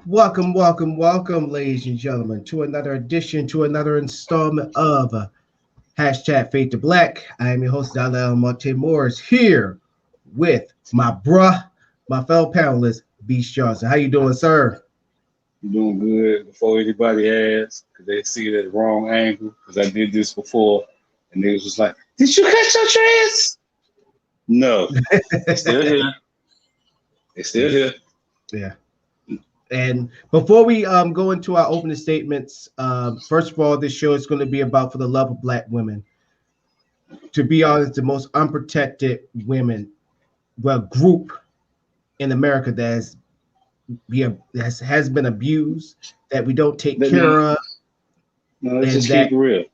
Welcome, welcome, welcome, ladies and gentlemen, to another edition, to another installment of hashtag Fade to Black. I am your host, Dalal Monte Morris, here with my bruh, my fellow panelist, Beast Johnson. How you doing, sir? I'm doing good before anybody asks, because they see it at the wrong angle, because I did this before, and they was just like, did you cut your dress? No, they still here. They still here. Yeah. And before we go into our opening statements, first of all, this show is going to be about for the love of Black women. To be honest, the most unprotected women, well, group in America that has been abused, that we don't take Let me, care of, no, let's and just keep that it real.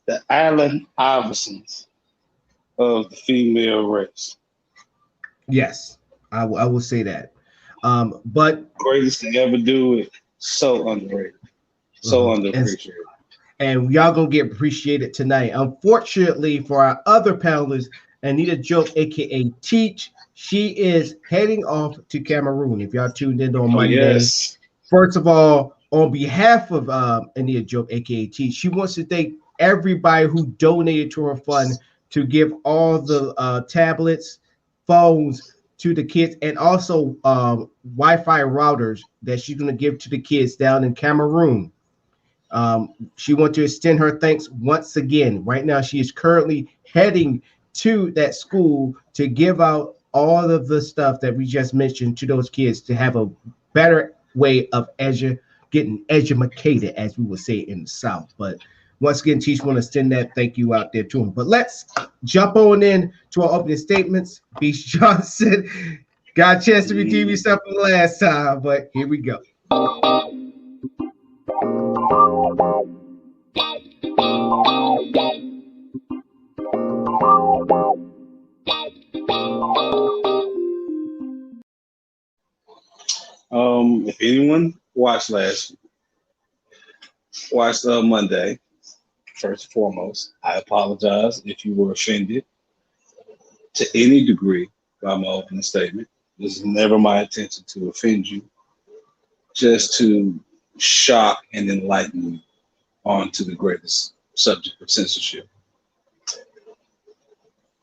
The Allen Iversons of the female race. yes, I will say that. But Greatest to ever do it. So underrated. So mhm. underappreciated. And y'all gonna get appreciated tonight. Unfortunately for our other panelists, Anita Joke, aka Teach, she is heading off to Cameroon. If y'all tuned in on Oh, Monday, yes. first of all, on behalf of Anita Joke, aka Teach, she wants to thank everybody who donated to her fund to give all the tablets, phones to the kids, and also Wi-Fi routers that she's gonna give to the kids down in Cameroon. She wants to extend her thanks once again. Right now, she is currently heading to that school to give out all of the stuff that we just mentioned to those kids to have a better way of getting educated, as we would say in the South. But once again, Teach want to send that thank you out there to him. But let's jump on in to our opening statements. Beast Johnson got a chance to redeem Mm. yourself the last time, but here we go. If anyone watched Monday, first and foremost, I apologize if you were offended to any degree by my opening statement. This is never my intention to offend you, just to shock and enlighten you onto the greatest subject of censorship.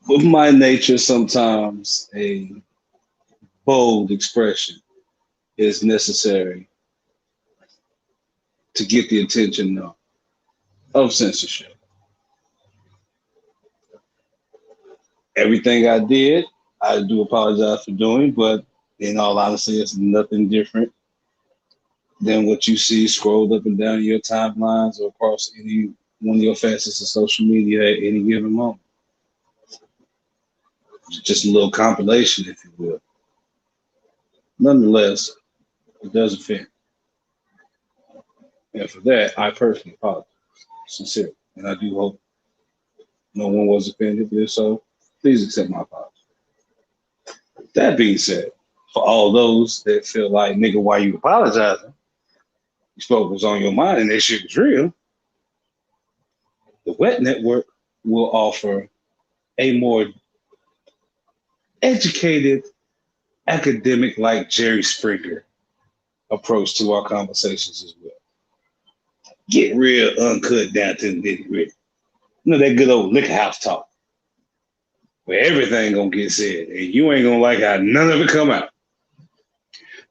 With my nature, sometimes a bold expression is necessary to get the attention of censorship. Everything I did, I do apologize for doing, but in all honesty, it's nothing different than what you see scrolled up and down your timelines or across any one of your facets of social media at any given moment. Just a little compilation, if you will. Nonetheless, it does offend. And for that, I personally apologize, sincerely. And I do hope no one was offended, but if so, please accept my apology. That being said, for all those that feel like, nigga, why you apologizing? You spoke what was on your mind and that shit was real. The Wet Network will offer a more educated, academic like Jerry Springer approach to our conversations as well. Get real uncut down to the nitty gritty. You know that good old liquor house talk where everything gonna get said and you ain't gonna like how none of it come out.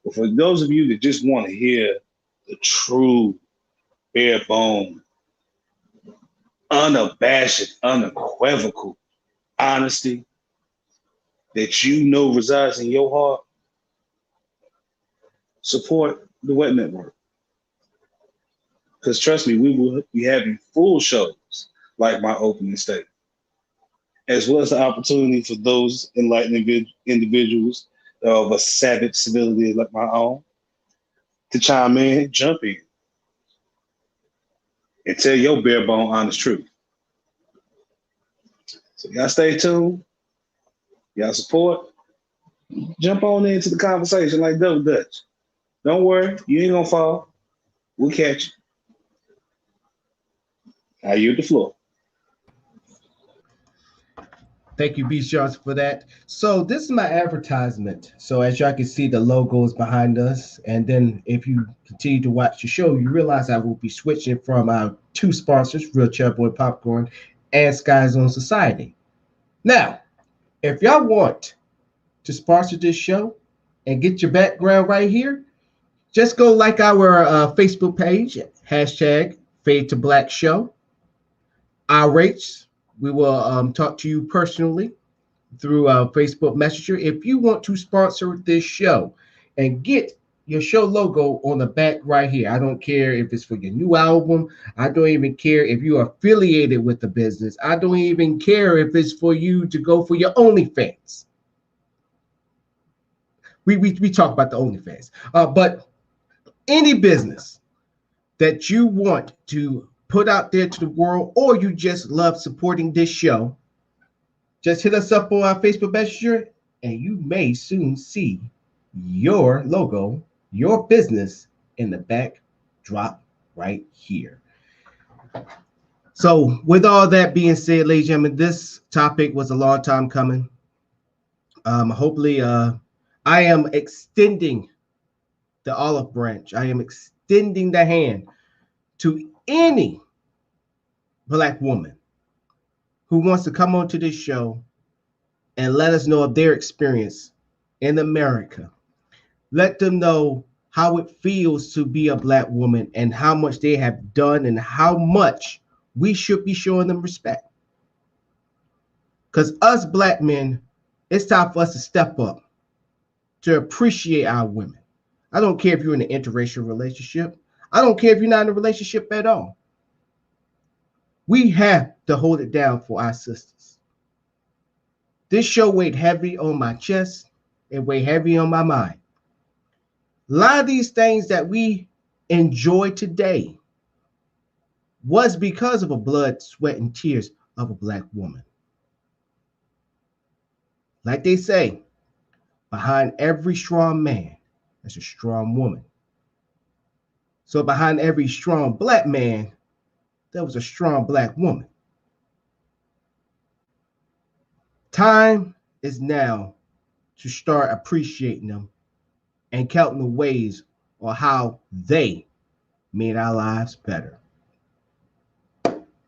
But for those of you that just want to hear the true, bare bone, unabashed, unequivocal honesty that you know resides in your heart, support the Wet Network. Because trust me, we will be having full shows like my opening statement, as well as the opportunity for those enlightened individuals of a savage civility like my own to chime in, jump in, and tell your bare bone honest truth. So y'all stay tuned, y'all support, jump on into the conversation like Double Dutch. Don't worry, you ain't gonna fall. We'll catch you. I yield the floor. Thank you, B. Johnson, for that. So this is my advertisement. So as y'all can see, the logo is behind us. And then if you continue to watch the show, you realize I will be switching from our two sponsors, Real Chairboy Popcorn and Sky Zone Society. Now, if y'all want to sponsor this show and get your background right here, just go like our Facebook page, hashtag Fade to Black Show. Our rates, we will talk to you personally through Facebook Messenger. If you want to sponsor this show and get your show logo on the back right here, I don't care if it's for your new album. I don't even care if you are affiliated with the business. I don't even care if it's for you to go for your OnlyFans. We talk about the OnlyFans, but any business that you want to put out there to the world, or you just love supporting this show, just hit us up on our Facebook Messenger, and you may soon see your logo, your business in the backdrop right here. So with all that being said, ladies and gentlemen, this topic was a long time coming. Hopefully, I am extending the olive branch. I am extending the hand to any Black woman who wants to come onto this show and let us know of their experience in America. Let them know how it feels to be a Black woman and how much they have done and how much we should be showing them respect. Because us Black men, it's time for us to step up, to appreciate our women. I don't care if you're in an interracial relationship. I don't care if you're not in a relationship at all. We have to hold it down for our sisters. This show weighed heavy on my chest. It weighed heavy on my mind. A lot of these things that we enjoy today was because of a blood, sweat, and tears of a Black woman. Like they say, behind every strong man, there's a strong woman. So behind every strong Black man, there was a strong Black woman. Time is now to start appreciating them and counting the ways on how they made our lives better.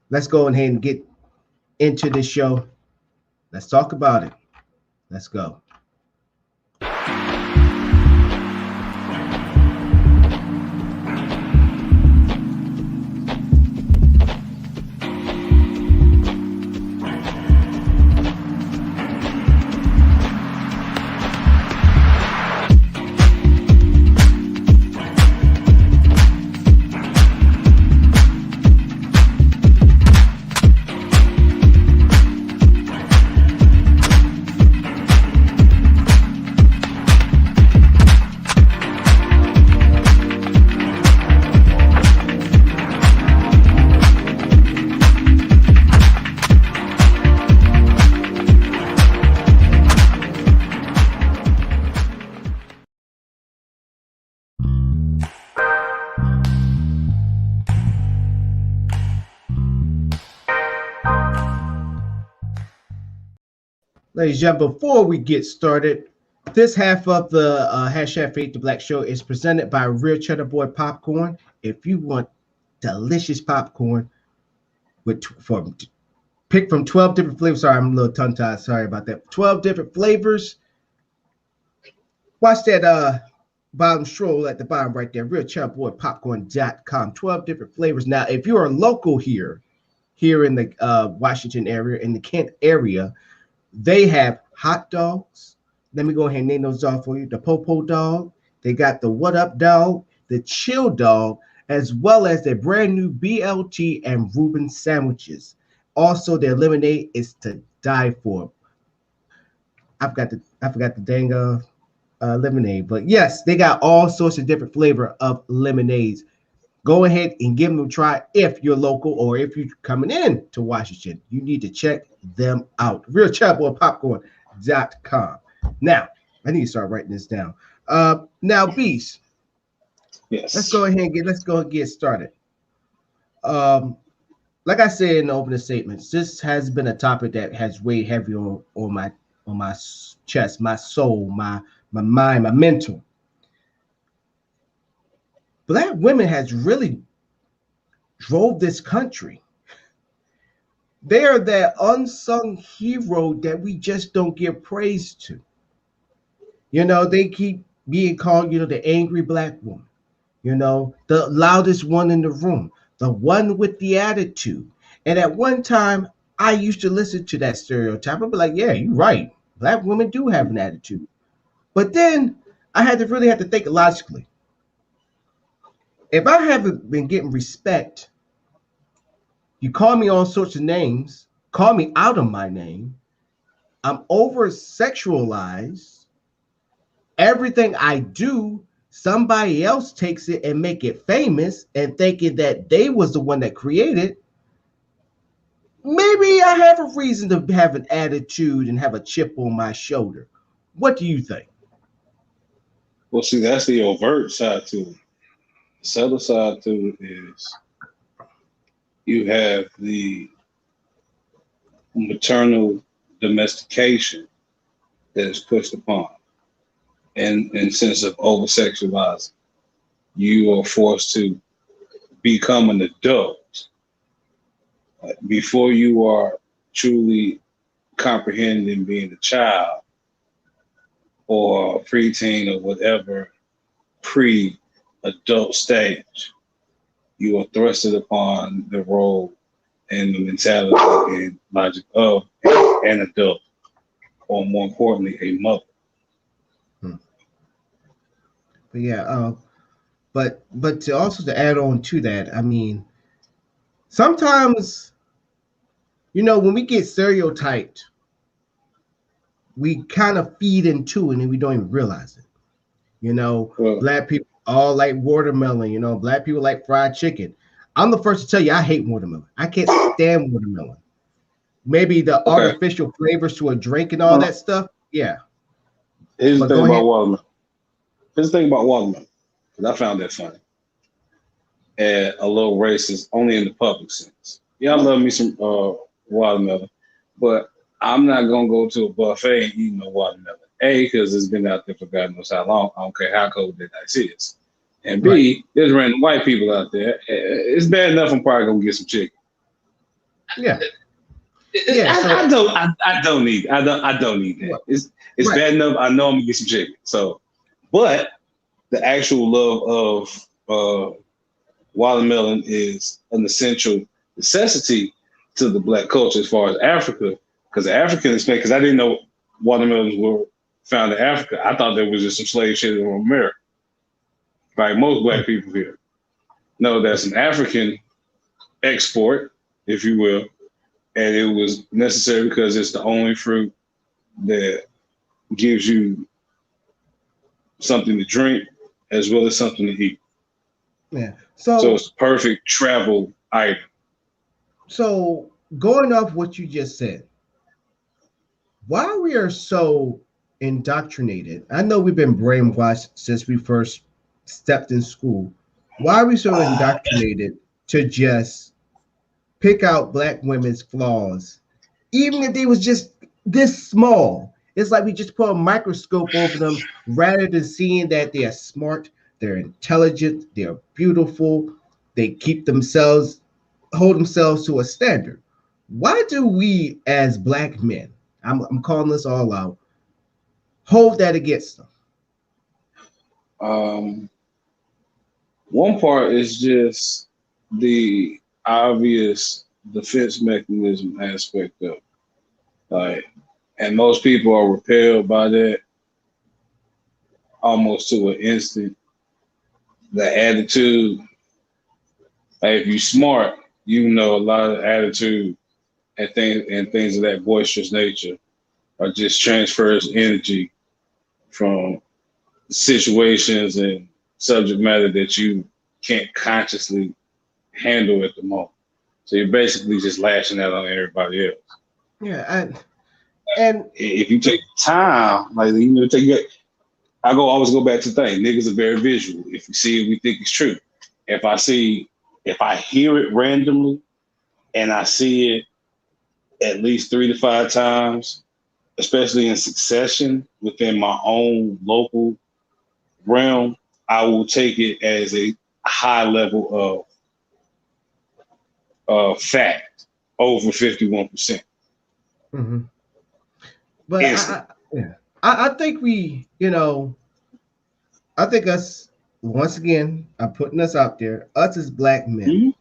Let's go ahead and get into this show. Let's talk about it. Let's go. Ladies and gentlemen, before we get started, this half of the hashtag Fade to Black show is presented by Real Cheddar Boy Popcorn. If you want delicious popcorn pick from 12 different flavors. Sorry, I'm a little tongue-tied. Sorry about that. 12 different flavors. Watch that bottom stroll at the bottom right there, realcheddarboi.popcorn.com. 12 different flavors. Now, if you're a local here in the Washington area, in the Kent area, they have hot dogs. Let me go ahead and name those off for you. The Popo dog. They got the What Up dog, the Chill dog, as well as their brand new BLT and Reuben sandwiches. Also, their lemonade is to die for. I forgot the dang lemonade, but yes, they got all sorts of different flavor of lemonades. Go ahead and give them a try if you're local or if you're coming in to Washington. You need to check them out. RealChildBoyPopcorn.com. Now, I need to start writing this down. Now, Beast. Yes. Let's go and get started. like I said in the opening statements, this has been a topic that has weighed heavy on my chest, my soul, my mind, my mental. Black women has really drove this country. They are that unsung hero that we just don't give praise to. You know, they keep being called, you know, the angry black woman, you know, the loudest one in the room, the one with the attitude. And at one time, I used to listen to that stereotype. I'd be like, yeah, you're right. Black women do have an attitude. But then I had to really have to think logically. If I haven't been getting respect, you call me all sorts of names, call me out of my name, I'm over sexualized. Everything I do, somebody else takes it and make it famous and thinking that they was the one that created. Maybe I have a reason to have an attitude and have a chip on my shoulder. What do you think? Well, see, that's the overt side to it. The subtle side to it is you have the maternal domestication that is pushed upon, and in sense of over sexualizing. You are forced to become an adult before you are truly comprehending being a child or preteen or whatever pre-adult stage. You are thrusted upon the role and the mentality and logic of an adult, or more importantly, a mother. But yeah, but to also to add on to that, I mean, sometimes, you know, when we get stereotyped, we kind of feed into it and we don't even realize it. You know, black people all like watermelon. You know, black people like fried chicken. I'm the first to tell you I hate watermelon. I can't stand watermelon. Maybe the artificial flavors to a drink and all that stuff. Yeah. Here's the thing about watermelon. Here's the thing about watermelon, because I found that funny and a little racist, only in the public sense. Yeah, I love me some watermelon, but I'm not gonna go to a buffet and eat no watermelon. A, because it's been out there for God knows how long. I don't care how cold that ice is. And B, there's random white people out there. It's bad enough I'm probably gonna get some chicken. Yeah. I don't need that. It's bad enough. I know I'm gonna get some chicken. So, but the actual love of watermelon is an essential necessity to the black culture as far as Africa, because the Africans, because I didn't know watermelons were found in Africa. I thought there was just some slave shit in America, like most black people here. No, that's an African export, if you will, and it was necessary because it's the only fruit that gives you something to drink as well as something to eat. Yeah. So it's a perfect travel item. So going off what you just said, why we are so indoctrinated, I know we've been brainwashed since we first stepped in school. Why are we so indoctrinated to just pick out black women's flaws, even if they was just this small? It's like we just put a microscope over them rather than seeing that they are smart, they're intelligent, they're beautiful, they keep themselves, hold themselves to a standard. Why do we as black men, I'm calling this all out, hold that against them? One part is just the obvious defense mechanism aspect of it. Like, and most people are repelled by that almost to an instant. The attitude, like if you're smart, you know a lot of attitude and things of that boisterous nature are just transfers energy from situations and subject matter that you can't consciously handle at the moment. So you're basically just lashing out on everybody else. Yeah, and if you take time, like I always go back to the thing. Niggas are very visual. If we see it, we think it's true. If I hear it randomly, and I see it at least 3 to 5 times, especially in succession within my own local realm, I will take it as a high level of fact over 51%. Mm-hmm. But I think we, I think us, once again, I'm putting us out there, us as black men,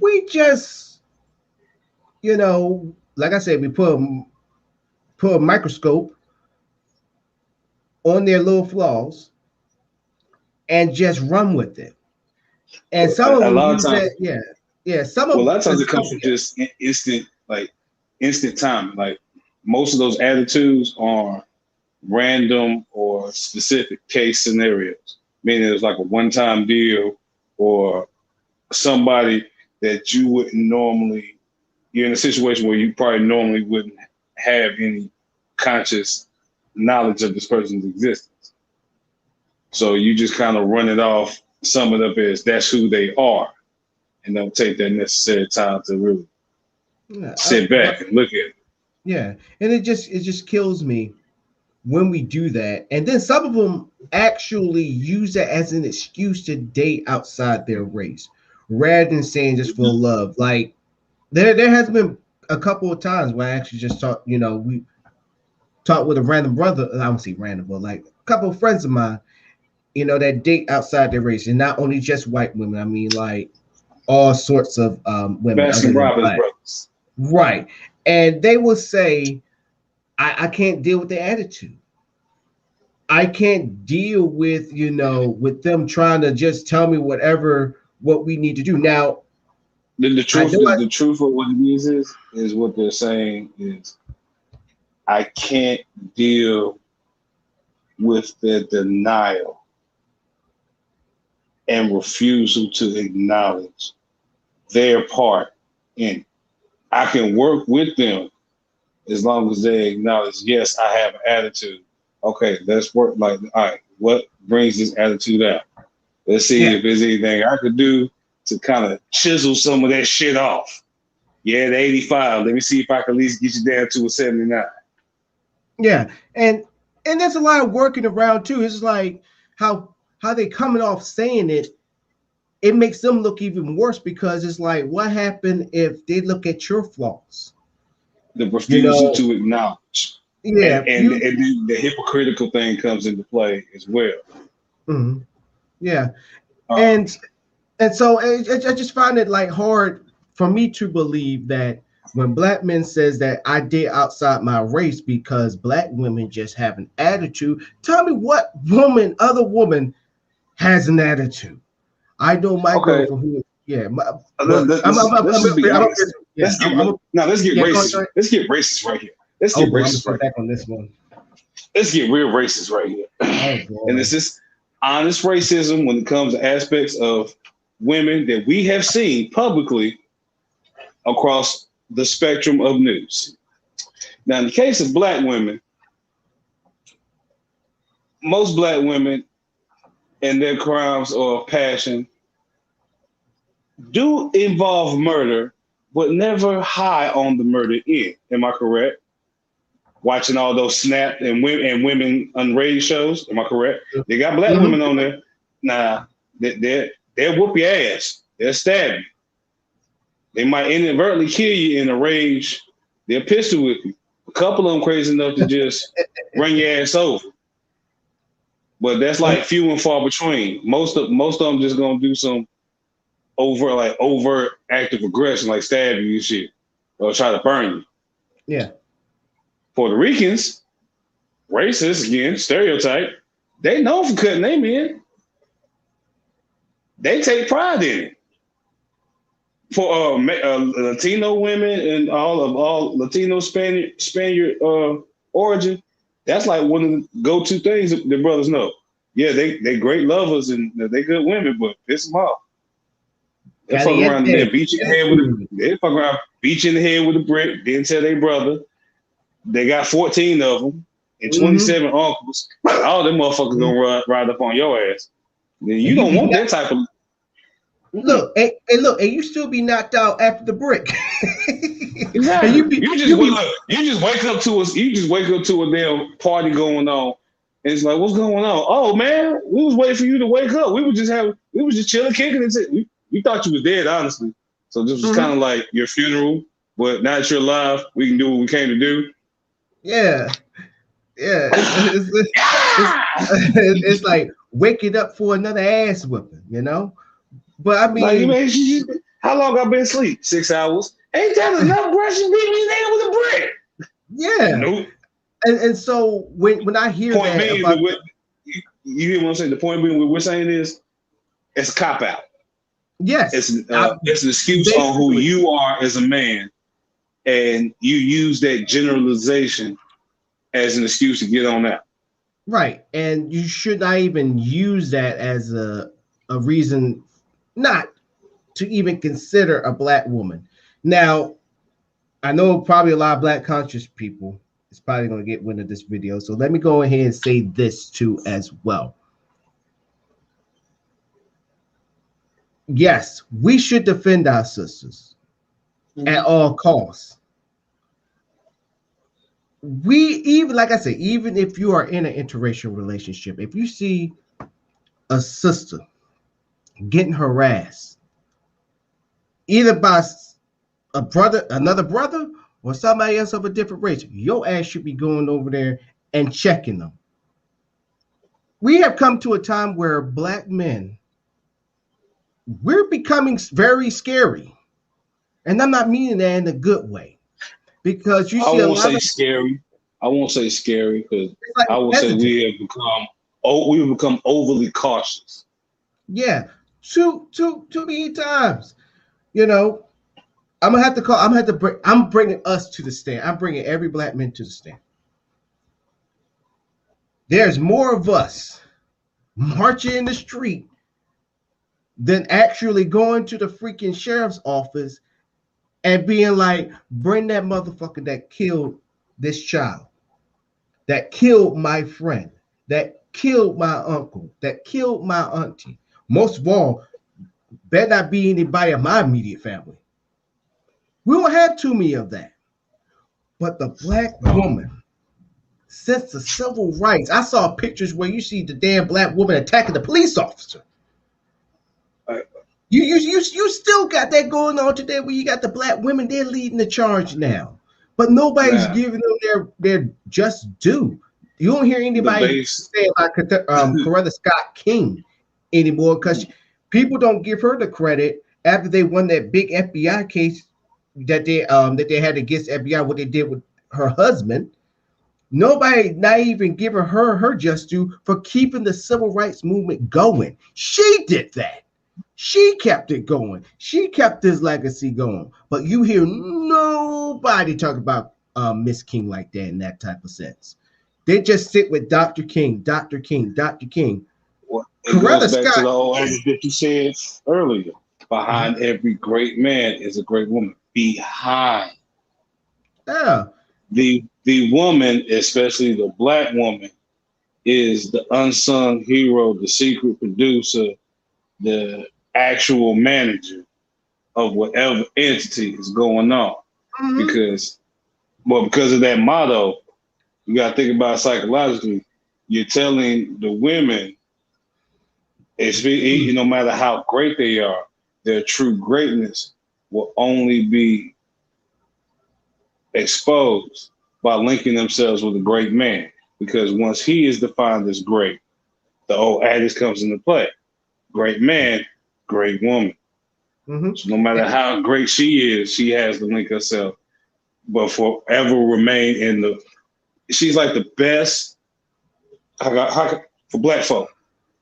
we just, like I said, we put a microscope on their little flaws and just run with it. And some of them use that, yeah. Some of a lot of times it comes from just instant time. Like most of those attitudes are random or specific case scenarios, meaning it's like a one-time deal or somebody that you wouldn't normally, you're in a situation where you probably normally wouldn't have any conscious knowledge of this person's existence. So you just kind of run it off, sum it up as that's who they are, and don't take that necessary time to really sit back and look at it. Yeah, and it just kills me when we do that. And then some of them actually use it as an excuse to date outside their race, rather than saying just for love. Like there has been a couple of times where I actually just talked, we talked with a random brother. I don't say random, but like a couple of friends of mine, that date outside their race, and not only just white women. I mean, like all sorts of women. Baskin Robbins brothers. Right. And they will say, I can't deal with the attitude. I can't deal with, with them trying to just tell me what we need to do. Now, the truth of what it is what they're saying is, I can't deal with the denial and refusal to acknowledge their part in it. I can work with them as long as they acknowledge, yes, I have an attitude. Okay, let's work. Like, all right, what brings this attitude out? Let's see if there's anything I could do to kind of chisel some of that shit off. Yeah, the 85. Let me see if I can at least get you down to a 79. Yeah, and there's a lot of working around too. It's like how they coming off saying it. It makes them look even worse because it's like, what happened if they look at your flaws? The refusal to acknowledge. Yeah. And the hypocritical thing comes into play as well. Mm-hmm. Yeah. And so I just find it like hard for me to believe that when black men says that I date outside my race because black women just have an attitude, tell me what other woman has an attitude. I know my girlfriend who, let's be honest. Let's get racist. Let's get racist right here. Let's get racist right back on this one. Let's get real racist right here. And this is honest racism when it comes to aspects of women that we have seen publicly across the spectrum of news. Now, in the case of black women, most black women and their crimes of passion do involve murder, but never high on the murder end. Am I correct? Watching all those Snap and women unrated shows. Am I correct? They got black women on there. Nah, they'll whoop your ass. They'll stab you. They might inadvertently kill you in a rage. They'll pistol whip you. A couple of them crazy enough to just run your ass over. But that's like few and far between. Most of them just gonna do some overt active aggression, like stab you and shit, or try to burn you. Yeah. Puerto Ricans, racist again, stereotype. They known for cutting their men. They take pride in it. For Latino women and all Latino Spaniard origin, that's like one of the go-to things that the brothers know. Yeah, they great lovers and they good women, but piss them off. They fuck around and beat you in the head with a brick. Then tell their brother. They got 14 of them and 27 uncles. All them motherfuckers gonna ride up on your ass. Then you don't want that type of. Look, and you still be knocked out after the brick. Exactly. And You just wake up to us. You just wake up to a damn party going on. And it's like, what's going on? Oh man, we was waiting for you to wake up. We was just chilling, kicking it. We thought you was dead, honestly. So this was kind of like your funeral, but now that you're alive, we can do what we came to do. Yeah. It's like waking up for another ass whipping, you know. But I mean, like, how long I been asleep? 6 hours. Ain't that enough brushing beat me there with a brick? Yeah. Nope. And so when I hear point that, being, you hear what I'm saying? The point being, what we're saying is, it's a cop out. Yes, it's an excuse on who you are as a man, and you use that generalization as an excuse to get on out. Right, and you should not even use that as a reason not to even consider a black woman. Now, I know probably a lot of black conscious people is probably going to get wind of this video, so let me go ahead and say this too as well. Yes, we should defend our sisters at all costs. Even like I said, even if you are in an interracial relationship, if you see a sister getting harassed either by another brother, or somebody else of a different race, your ass should be going over there and checking them. We have come to a time where black men, we're becoming very scary. And I'm not meaning that in a good way. Because you see I won't say scary because like I will say we've become overly cautious. Yeah, too many times. You know, I'm bringing us to the stand. I'm bringing every black man to the stand. There's more of us marching in the street than actually going to the freaking sheriff's office and being like, bring that motherfucker that killed this child, that killed my friend, that killed my uncle, that killed my auntie. Most of all, better not be anybody of my immediate family. We don't have too many of that. But the black woman, since the civil rights, I saw pictures where you see the damn black woman attacking the police officer. You still got that going on today where you got the black women, they're leading the charge now. But nobody's giving them their just due. You don't hear anybody say like Coretta Scott King anymore because people don't give her the credit after they won that big FBI case that they had against FBI, what they did with her husband. Nobody not even giving her just due for keeping the civil rights movement going. She did that. She kept it going. She kept this legacy going. But you hear nobody talk about Miss King like that in that type of sense. They just sit with Dr. King, Dr. King, Dr. King. Well, it goes back to the old adage that you said earlier. Behind every great man is a great woman. Behind. Yeah. The woman, especially the black woman, is the unsung hero, the secret producer, the actual manager of whatever entity is going on. Mm-hmm. Because of that motto, you got to think about it psychologically. You're telling the women, no matter how great they are, their true greatness will only be exposed by linking themselves with a great man. Because once he is defined as great, the old adage comes into play. Great man, great woman. Mm-hmm. So no matter how great she is, she has to link herself, but forever remain she's like the best, for black folk,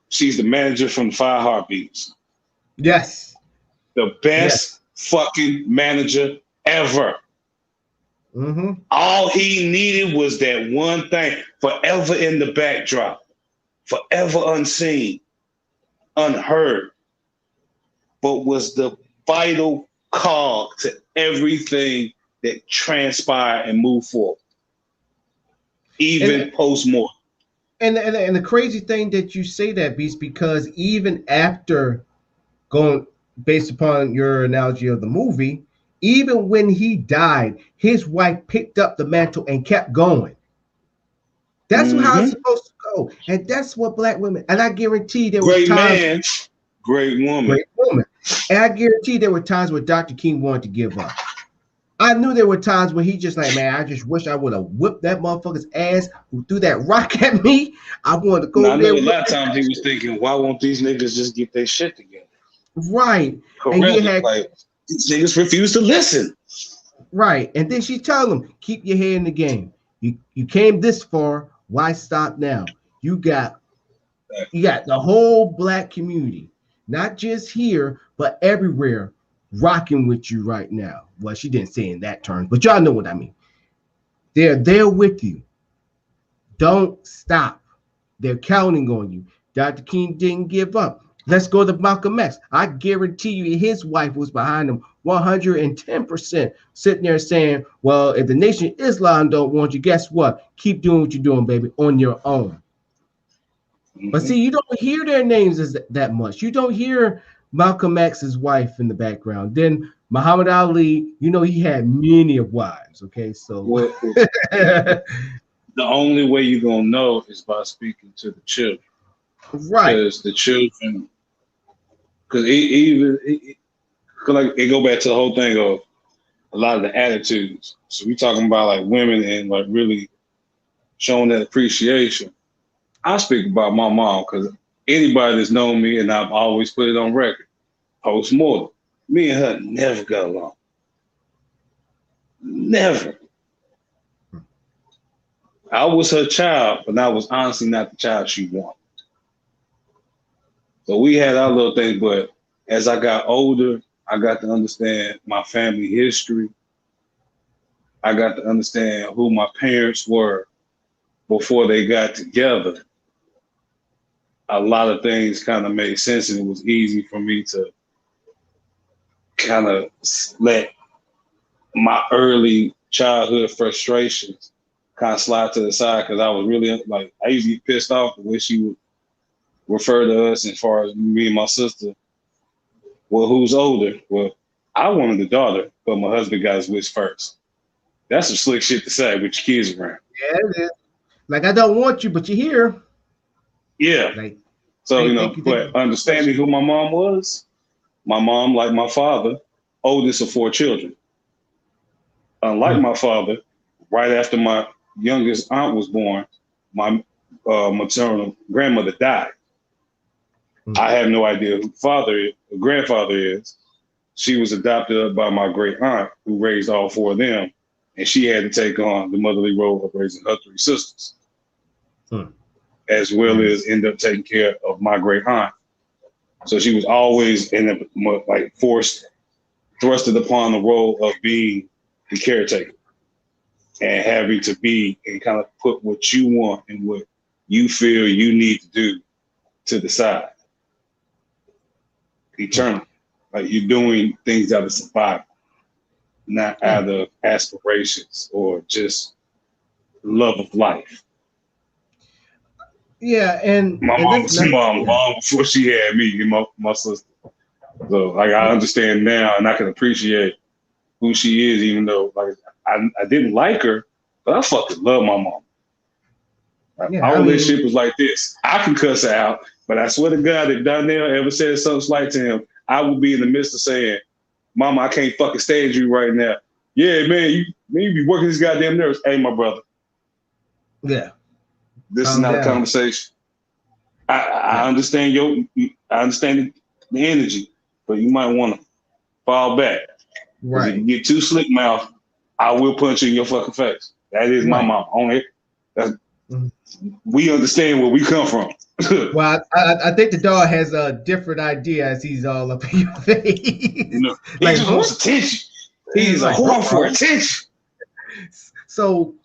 she's the manager from the 5 Heartbeats. Yes. The best fucking manager ever. Mm-hmm. All he needed was that one thing, forever in the backdrop, forever unseen, unheard, but was the vital cog to everything that transpired and moved forward, even post-mortem. And the crazy thing that you say that, Beast, because even after based upon your analogy of the movie, even when he died, his wife picked up the mantle and kept going. That's how it's supposed to go. And that's what black women, and I guarantee there was great times. Man, great woman. Great woman. And I guarantee there were times where Dr. King wanted to give up. I knew there were times where he just like, man, I just wish I would have whipped that motherfucker's ass who threw that rock at me. I wanted to go there. I know a lot of times he was thinking, why won't these niggas just get their shit together? Right. And he had, like, these niggas refuse to listen. Right. And then she told him, keep your head in the game. You came this far. Why stop now? You got the whole black community, not just here, but everywhere, rocking with you right now. Well, she didn't say in that terms, but y'all know what I mean. They're there with you. Don't stop. They're counting on you. Dr. King didn't give up. Let's go to Malcolm X. I guarantee you his wife was behind him 110%, sitting there saying, well, if the Nation of Islam don't want you, guess what? Keep doing what you're doing, baby, on your own. But see, you don't hear their names as that much. You don't hear Malcolm X's wife in the background. Then Muhammad Ali, you know, he had many of wives. Okay, so the only way you're gonna know is by speaking to the children, right? Because the children, because it go back to the whole thing of a lot of the attitudes. So we talking about like women and like really showing that appreciation. I speak about my mom because anybody that's known me, and I've always put it on record, post-mortem, me and her never got along. Never. I was her child, but I was honestly not the child she wanted. So we had our little thing, but as I got older, I got to understand my family history. I got to understand who my parents were before they got together. A lot of things kind of made sense, and it was easy for me to kind of let my early childhood frustrations kind of slide to the side, because I was really like, I used to get pissed off the way she would refer to us as far as me and my sister. Well, who's older? Well, I wanted a daughter, but my husband got his wish first. That's some slick shit to say with your kids around. Yeah, it is. Like, I don't want you, but you're here. Yeah. Like, so, you know, but understanding who my mom was, my mom, like my father, oldest of 4 children. Unlike my father, right after my youngest aunt was born, my maternal grandmother died. I have no idea who grandfather is. She was adopted by my great aunt, who raised all 4 of them, and she had to take on the motherly role of raising her 3 sisters, as well as end up taking care of my great aunt. So she was always thrusted upon the role of being the caretaker and having to be and kind of put what you want and what you feel you need to do to the side. Eternal. Like, you're doing things out of survival, not out of aspirations or just love of life. Yeah, and my mom was mom long before she had me and my sister. So like, I understand now, and I can appreciate who she is, even though like I didn't like her, but I fucking love my mom. Our relationship was like this. I can cuss her out, but I swear to God, if Donnell ever said something slight to him, I would be in the midst of saying, Mama, I can't fucking stand you right now. Yeah, man, you be working these goddamn nerves. Hey, my brother. Yeah. This is not a conversation. I understand I understand the energy, but you might want to fall back. Right. If you get too slick mouth, I will punch you in your fucking face. That is my mom. Only we understand where we come from. Well, I think the dog has a different idea as he's all up in your face. He just wants attention. He's a whore for attention. So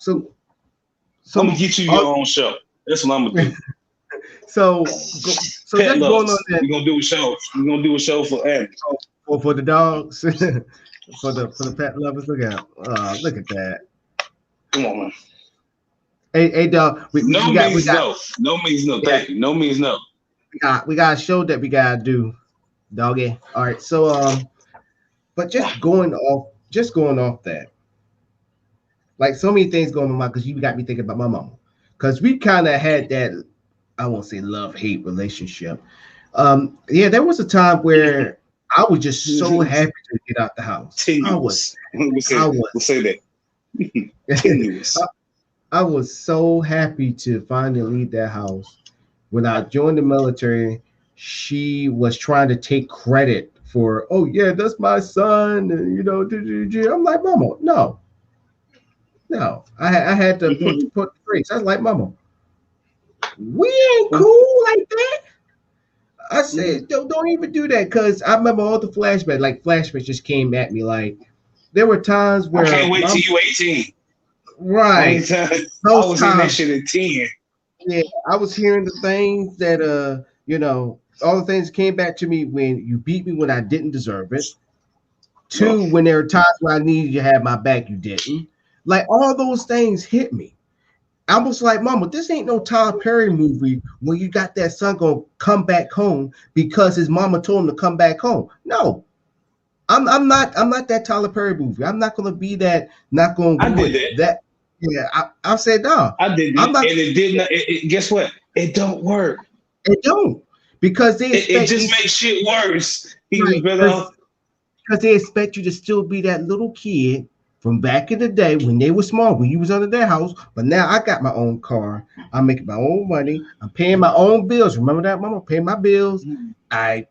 I'm gonna get you your own show. That's what I'm gonna do. so that's going on. We're gonna do a show. We're gonna do a show for animals. For the dogs, for the pet lovers. Look out! Look at that. Come on, man. Hey, dog. No means no. Thank you. No means no. We got a show that we gotta do Doggy. All right. So but just going off that, like so many things going on my mind because you got me thinking about my mama. Because we kind of had that, I won't say love-hate relationship. Yeah, there was a time where I was just so happy to get out the house. Tenuous. I We'll say that. was Tenuous. I was so happy to finally leave that house. When I joined the military, she was trying to take credit for, oh yeah, that's my son, and I'm like, Mama, no, no. I had to put the brakes. I was like, Mama, we ain't cool like that. I said, don't even do that, because I remember all the flashbacks, like flashbacks just came at me. Like there were times I where can't wait till you 18. right, I those was in that times, shit at 10. yeah, I was hearing the things that all the things came back to me when you beat me when I didn't deserve it. No. Two, when there were times where I needed you to have my back, you didn't. Like all those things hit me. I was like, Mama, this ain't no Tyler Perry movie where you got that son gonna come back home because his mama told him to come back home. No, I'm not that Tyler Perry movie. I'm not gonna be that. Not gonna I do did it. that. That yeah. I said no. I did I'm it, not. and it did not. Guess what? It don't work. It don't because It just makes shit worse. He was right better off. because they expect you to still be that little kid from back in the day when they were small, when you was under their house. But now I got my own car. I'm making my own money. I'm paying my own bills. Remember that, Mama? Paying my bills. I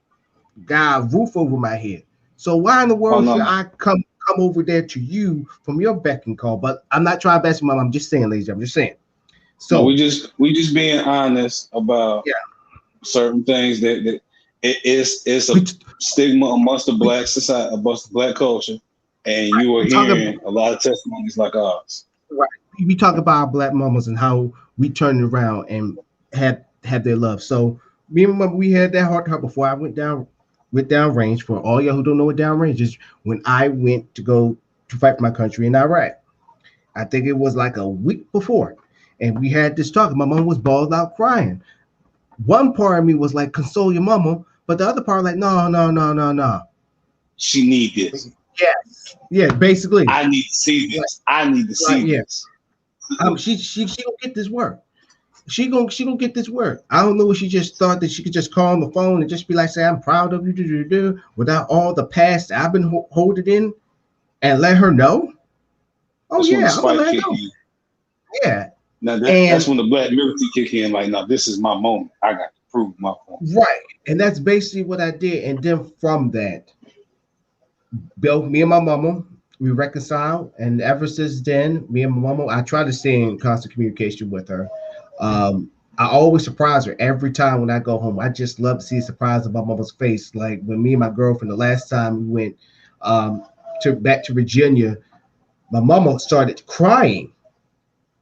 got a roof over my head. So why in the Oh world should no. I come over there to you from your beck and call? But I'm not trying to bash Mama. I'm just saying, ladies. I'm just saying. No, So we just being honest about yeah, certain things that it's a we, stigma amongst the black society, amongst the black culture, and you are we talk about hearing a lot of testimonies like ours. right. We talk about our black mamas and how we turned around and had their love. So me and mama, we had that heart to heart before I went down range. For all y'all who don't know what down range is, when I went to go to fight for my country in Iraq, I think it was like a week before, and we had this talk. My mom was bawled out crying. One part of me was like, console your mama, but the other part like, no, no, no, no, no. She need this. Yes, yeah, basically, I need to see like, this. I need to like see yeah. this. She gonna get this work. She gonna get this work. I don't know if she just thought that she could just call on the phone and just be like, say, I'm proud of you, without all the past that I've been holding in, and let her know. Oh That's when the yeah, I'm gonna spike let her kick know. in. Yeah, Now that's and when the black military kick in. Like, now this is my moment. I got to prove my point. right, and that's basically what I did. And then from that, Bill, me and my mama, we reconciled, and ever since then, me and my mama, I try to stay in constant communication with her. I always surprise her every time when I go home. I just love to see a surprise on my mama's face. Like when me and my girlfriend, the last time we went um, to back to Virginia, my mama started crying,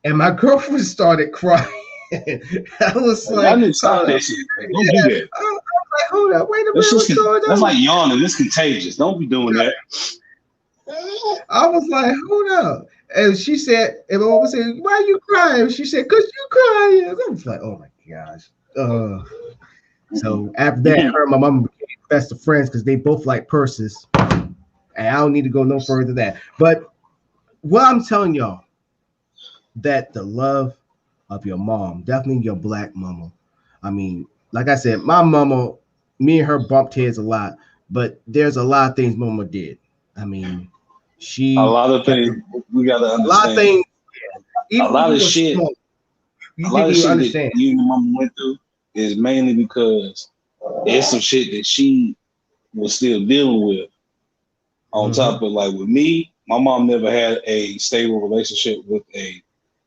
and my girlfriend started crying. I was Like, y'all like, need to stop that shit. Like, don't do that. I'm like, hold up, wait a That's minute, just what's going that's on? like yawning. It's contagious. Don't be doing that. I was like, hold up. And she said, and my mama said, why are you crying? She said, because you crying. I was like, oh my gosh. So after that, her and my mom became best of friends because they both like purses. And I don't need to go no further than that. But what I'm telling y'all, that the love of your mom, definitely your black mama. I mean, like I said, my mama, me and her bumped heads a lot, but there's a lot of things mama did. I mean, A she lot of kept things we gotta a lot of understand. things, A even when lot you of were shit, small, a you lot didn't of even shit that understand. you and your mama went through is mainly because it's some shit that she was still dealing with. On Mm-hmm. top of, like, with me, my mom never had a stable relationship with a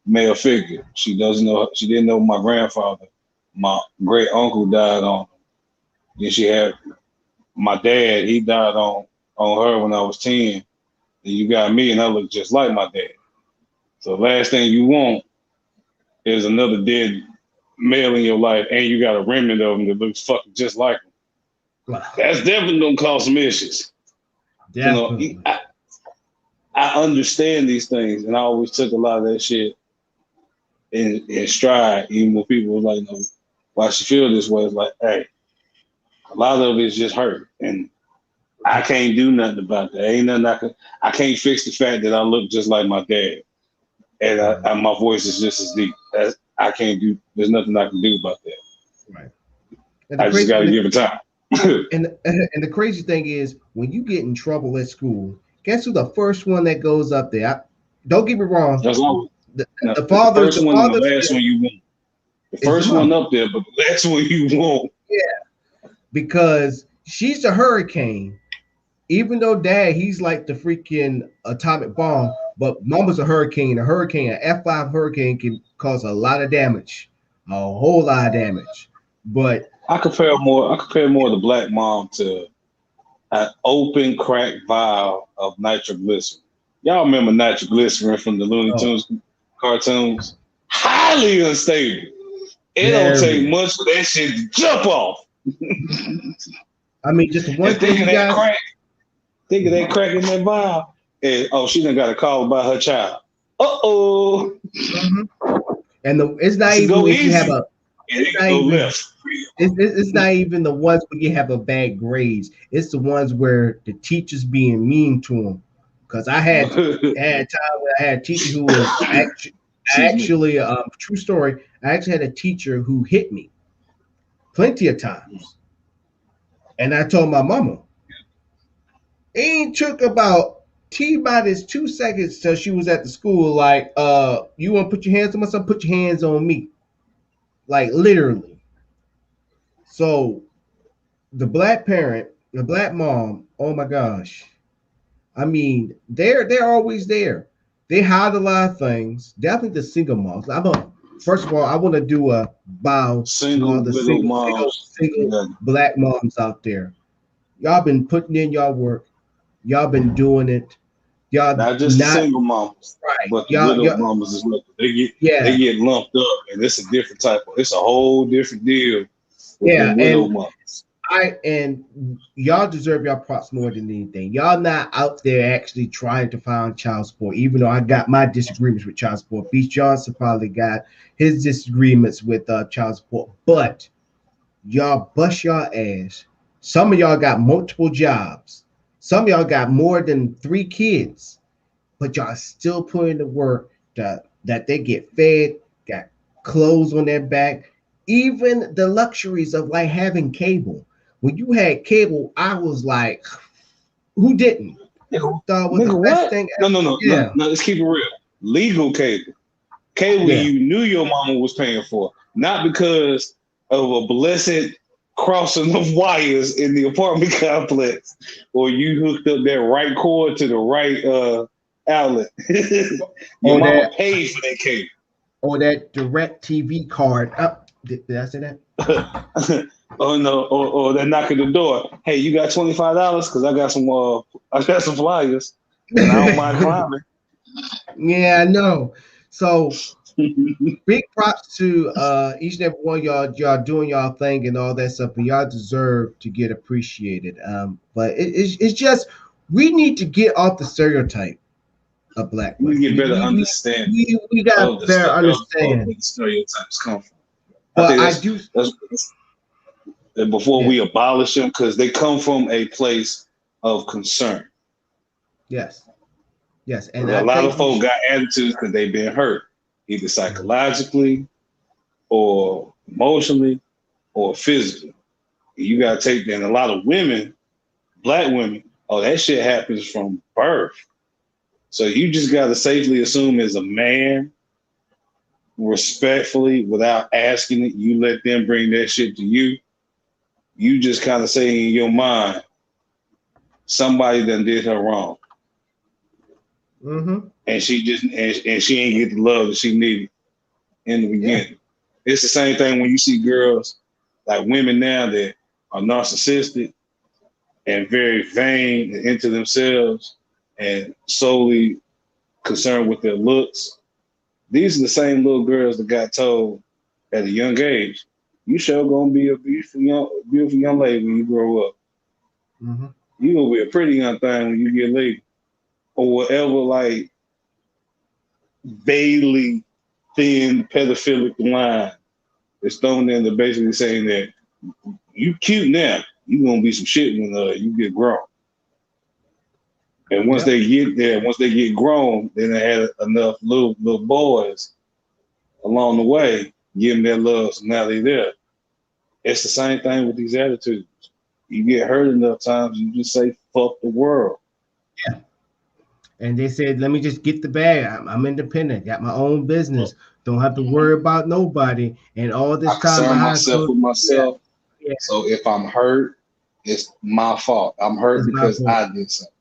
male figure. She didn't know my grandfather. My great uncle died on. Then she had my dad. He died on her when I was 10. And you got me, and I look just like my dad. So last thing you want is another dead male in your life, and you got a remnant of him that looks fucking just like him. That's definitely gonna cause some issues. You know, Definitely. I understand these things, and I always took a lot of that shit in stride, even when people were like, "No, why she feel this way?" It's like, hey, A lot of it is just hurt, and I can't do nothing about that. Ain't nothing I can't fix the fact that I look just like my dad, and my voice is just as deep. I can't do. There's nothing I can do about that. Right. I just got to give it time. and the crazy thing is, when you get in trouble at school, guess who the first one that goes up there? Don't get me wrong. That's all. The father, the first one, and the last one you want. The first one up there, but the last one you want. Yeah, because she's a hurricane. Even though dad, he's like the freaking atomic bomb, but mama's a hurricane. A hurricane, an F5 hurricane can cause a lot of damage, a whole lot of damage. But I compare more the black mom to an open crack vial of nitroglycerin. Y'all remember nitroglycerin from the Looney Tunes cartoons? Highly unstable. It don't take much for that shit to jump off. I mean, just one thing, you guys. Think of that crack in that vial. And she done got a call about her child. Mm-hmm. And it's not even if you have a. It's not even the ones where you have a bad grades. It's the ones where the teacher's being mean to them. Because I had a time where I had a teacher who was actually true story. I actually had a teacher who hit me plenty of times, and I told my mama. It took about T-minus 2 seconds till she was at the school. Like, you want to put your hands on my son? Put your hands on me. Like, literally. So, the black parent, the black mom, oh my gosh. I mean, they're always there. They hide a lot of things. Definitely the single moms. First of all, I want to do a bow to all the single black moms out there. Y'all been putting in y'all work. Y'all been doing it. Y'all not just single moms, right? But the widow mamas as well. They get lumped up, and it's a different type of. It's a whole different deal. With the widow moms. Y'all deserve y'all props more than anything. Y'all not out there actually trying to find child support. Even though I got my disagreements with child support, Beach Johnson probably got his disagreements with child support. But y'all bust y'all ass. Some of y'all got multiple jobs. Some of y'all got more than 3 kids, but y'all still putting the work that they get fed, got clothes on their back, even the luxuries of like having cable. When you had cable, I was like, who didn't? Thought was the best thing ever. No, let's keep it real. Legal cable. Cable you knew your mama was paying for, not because of a blessed crossing of wires in the apartment complex, or you hooked up that right cord to the right outlet. Your mama paid for that cable. Or that direct TV card. Did I say that? Oh no, or they're knocking the door. Hey, you got $25? Because I got some flyers. And I don't mind climbing. Yeah, I know. So big props to each and every one of y'all doing y'all thing and all that stuff, and y'all deserve to get appreciated. But it's just we need to get off the stereotype of black women. We get better understanding. We got better understanding where the stereotypes come from. But before we abolish them, because they come from a place of concern. Yes. And a lot of folks got attitudes because they've been hurt, either psychologically or emotionally or physically. You got to take that. And a lot of women, black women, that shit happens from birth. So you just got to safely assume as a man, respectfully, without asking it, you let them bring that shit to you. You just kind of say in your mind, somebody done did her wrong. Mm-hmm. And she just and she ain't get the love that she needed in the beginning. Yeah. It's the same thing when you see girls, like women now, that are narcissistic and very vain and into themselves and solely concerned with their looks. These are the same little girls that got told at a young age, you sure gonna be a beautiful young lady when you grow up. Mm-hmm. You gonna be a pretty young thing when you get laid. Or whatever, like, vaguely thin pedophilic line is thrown in there basically saying that you cute now, you gonna be some shit when you get grown. And once they get there, once they get grown, then they had enough little boys along the way, give them their love. So now they're there. It's the same thing with these attitudes. You get hurt enough times, you just say, fuck the world. Yeah. And they said, let me just get the bag. I'm independent, got my own business. Don't have to worry about nobody. And all this I concern myself with myself. Yeah. So if I'm hurt, it's my fault. I'm hurt because I did something.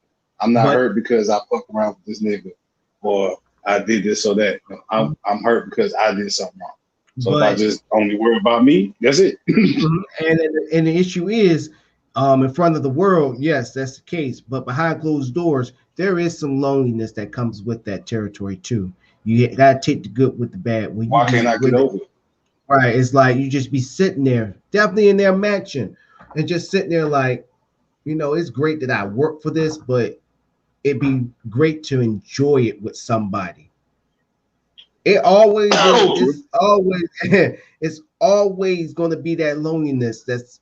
I'm not hurt because I fucked around with this nigga or I did this or that. I'm hurt because I did something wrong. So if I just only worry about me, that's it. and the issue is, in front of the world, yes, that's the case. But behind closed doors, there is some loneliness that comes with that territory too. You gotta take the good with the bad. Why can't I get over it? Right, it's like you just be sitting there, definitely in their mansion, and just sitting there like, it's great that I work for this, but it'd be great to enjoy it with somebody. It always it's always going to be that loneliness. That's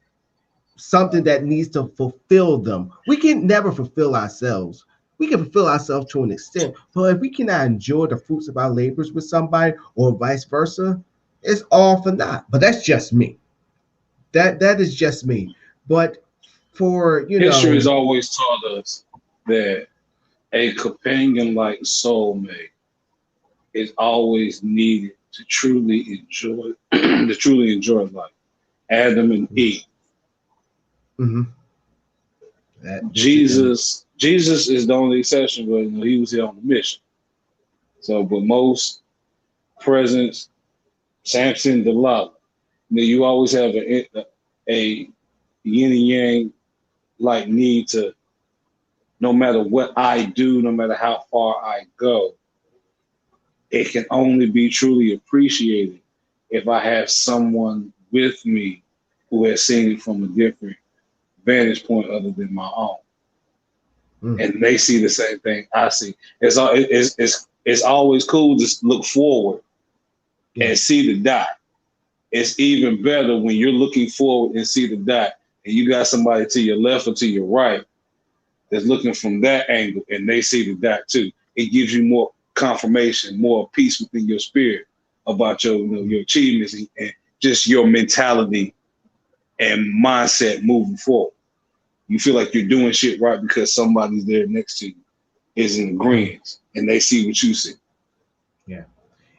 something that needs to fulfill them. We can never fulfill ourselves. We can fulfill ourselves to an extent, but if we cannot enjoy the fruits of our labors with somebody or vice versa, it's all for naught. But that's just me. That is just me. But for history has always taught us that a companion like soulmate is always needed to truly enjoy life. Adam and Eve. Mm-hmm. Jesus is the only exception, but he was here on a mission. So, but most presidents, Samson, Delilah, you always have a yin and yang like need to, no matter what I do, no matter how far I go, it can only be truly appreciated if I have someone with me who has seen it from a different vantage point other than my own. And they see the same thing I see. It's always cool to look forward and see the dot. It's even better when you're looking forward and see the dot, and you got somebody to your left or to your right that's looking from that angle, and they see the dot too. It gives you more confirmation, more peace within your spirit about your achievements and just your mentality and mindset moving forward. You feel like you're doing shit right because somebody's there next to you is in agreement and they see what you see. Yeah.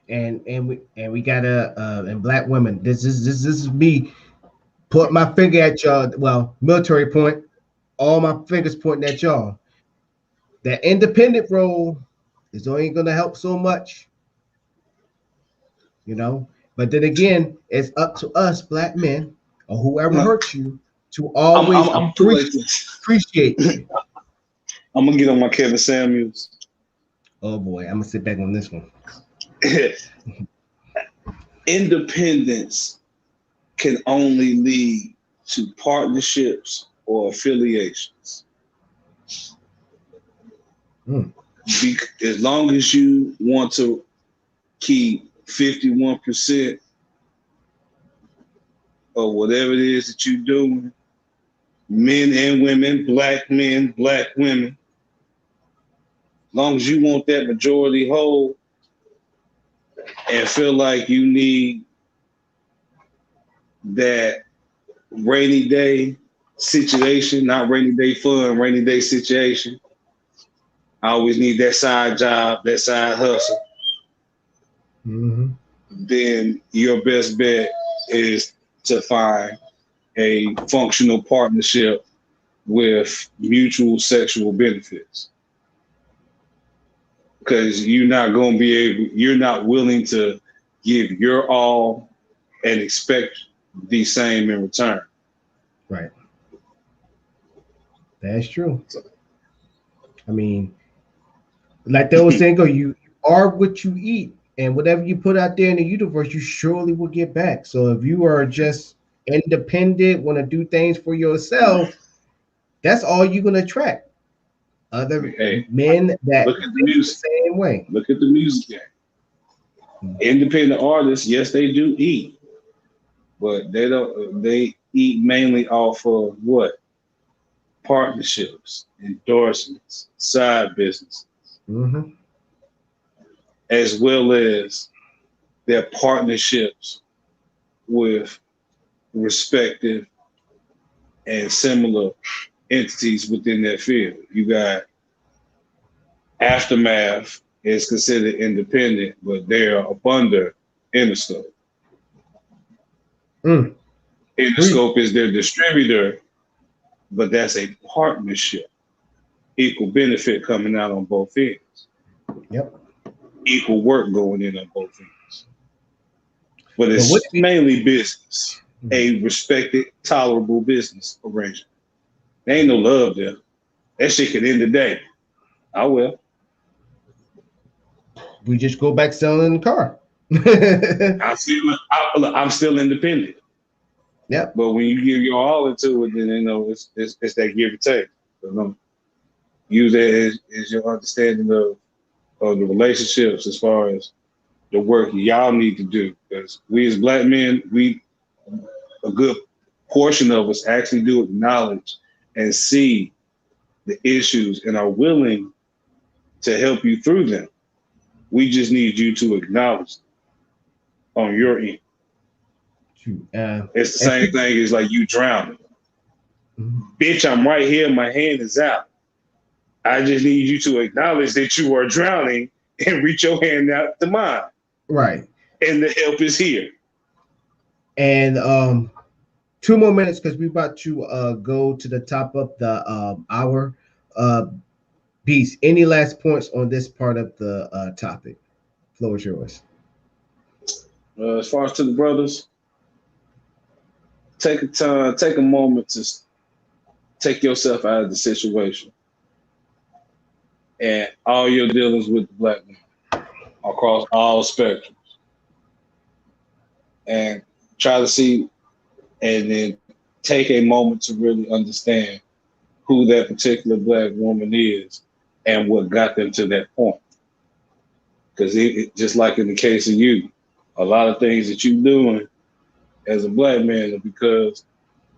And we gotta and black women, this is me put my finger at y'all. Well, military point, all my fingers pointing at y'all. That independent role is only gonna help so much, But then again, it's up to us, black men, or whoever hurts you, to always appreciate it. I'm gonna get on my Kevin Samuels. Oh boy, I'm gonna sit back on this one. Independence can only lead to partnerships or affiliations. As long as you want to keep 51% or whatever it is that you're doing, men and women, black men, black women, as long as you want that majority hold and feel like you need that rainy day situation, not rainy day fun, rainy day situation. I always need that side job, that side hustle. Then your best bet is to find a functional partnership with mutual sexual benefits. Because you're not willing to give your all and expect the same in return. Right. That's true. I mean, like they were saying, you are what you eat, and whatever you put out there in the universe, you surely will get back. So if you are just independent, want to do things for yourself, that's all you're gonna attract. Other men that look at the music the same way. Look at the music game. Independent artists, yes, they do eat, but they don't. eat mainly off of what? Partnerships, endorsements, side businesses, as well as their partnerships with respective and similar entities within their field. You got Aftermath is considered independent, but they're up under Interscope. Interscope is their distributor, but that's a partnership. Equal benefit coming out on both ends. Yep. Equal work going in on both ends. But it's mainly business, a respected, tolerable business arrangement. There ain't no love there. That shit can end the day. I will. We just go back selling the car. I'm still independent. Yeah. But when you give your all into it, then it's that give and take. So, use that as your understanding of the relationships as far as the work y'all need to do. Because we as Black men, a good portion of us actually do acknowledge and see the issues and are willing to help you through them. We just need you to acknowledge them on your end. It's the same thing as like you drowning. Bitch, I'm right here, my hand is out. I just need you to acknowledge that you are drowning and reach your hand out to mine. Right. And the help is here. And 2 more minutes because we're about to go to the top of the hour. Beast, any last points on this part of the topic? Floor is yours. As far as to the brothers, take a moment to take yourself out of the situation. And all your dealings with the Black man across all spectrums. And try to see and then take a moment to really understand who that particular Black woman is and what got them to that point. Because just like in the case of you, a lot of things that you're doing as a Black man are because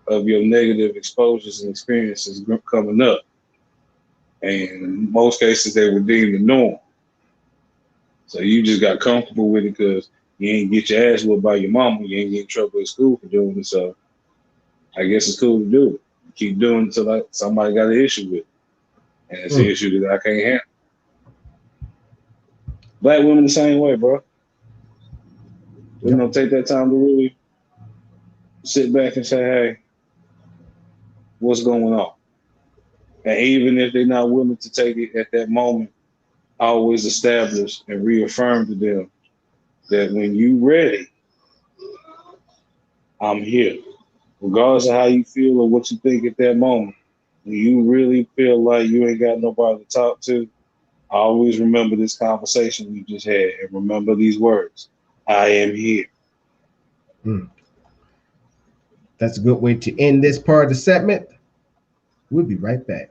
of your negative exposures and experiences coming up. And in most cases, they were deemed the norm. So you just got comfortable with it because you ain't get your ass whooped by your mama. You ain't get in trouble at school for doing it. So I guess it's cool to do it. Keep doing it until somebody got an issue with it. And it's an issue that I can't handle. Black women the same way, bro. Take that time to really sit back and say, hey, what's going on? And even if they're not willing to take it at that moment, I always establish and reaffirm to them that when you ready, I'm here. Regardless of how you feel or what you think at that moment, when you really feel like you ain't got nobody to talk to, I always remember this conversation we just had and remember these words. I am here. That's a good way to end this part of the segment. We'll be right back.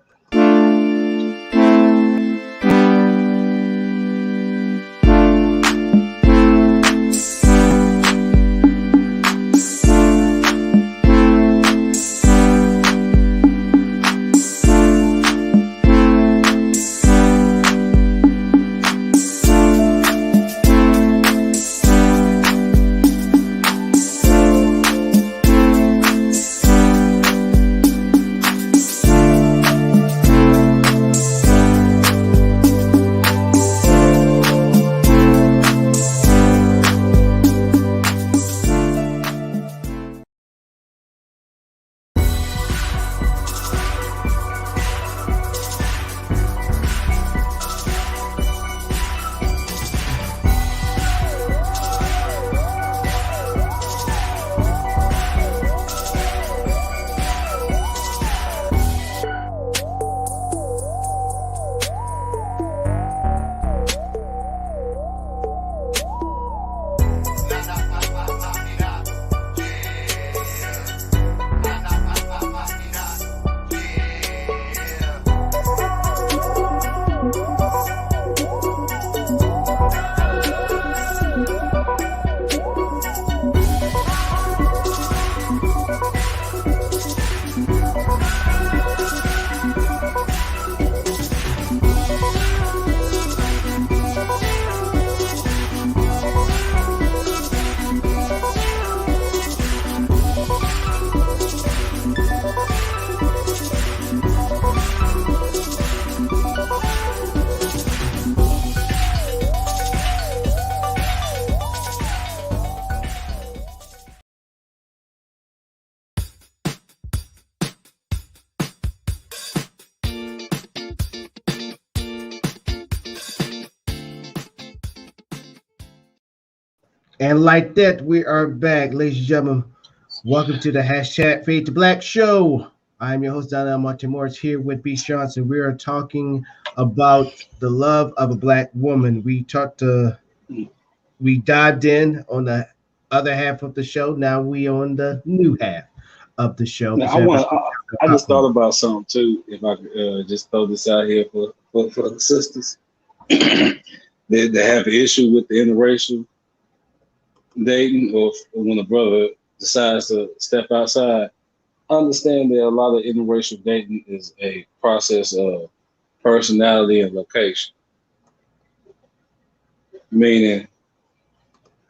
And like that, we are back, ladies and gentlemen. Welcome to the hashtag Fade to Black show. I'm your host, Donnell Martin Morris, here with B. Johnson. We are talking about the love of a black woman. We dived in on the other half of the show. Now we on the new half of the show. Now, I just thought about something too. If I could just throw this out here for the sisters that have an issue with the interracial dating, or when a brother decides to step outside, I understand that a lot of interracial dating is a process of personality and location. Meaning,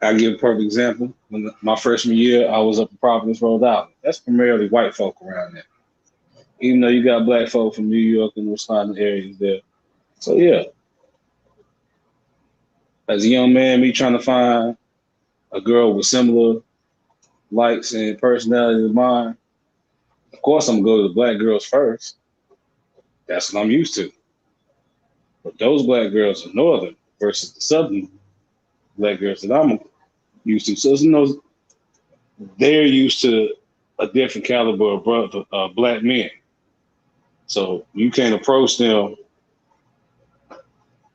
I give a perfect example. When my freshman year, I was up in Providence, Rhode Island. That's primarily white folk around there. Even though you got black folk from New York and the surrounding areas there. So yeah, as a young man, me trying to find a girl with similar likes and personality to mine, of course I'm gonna go to the black girls first. That's what I'm used to. But those black girls are northern versus the southern black girls that I'm used to. So they're used to a different caliber of black men. So you can't approach them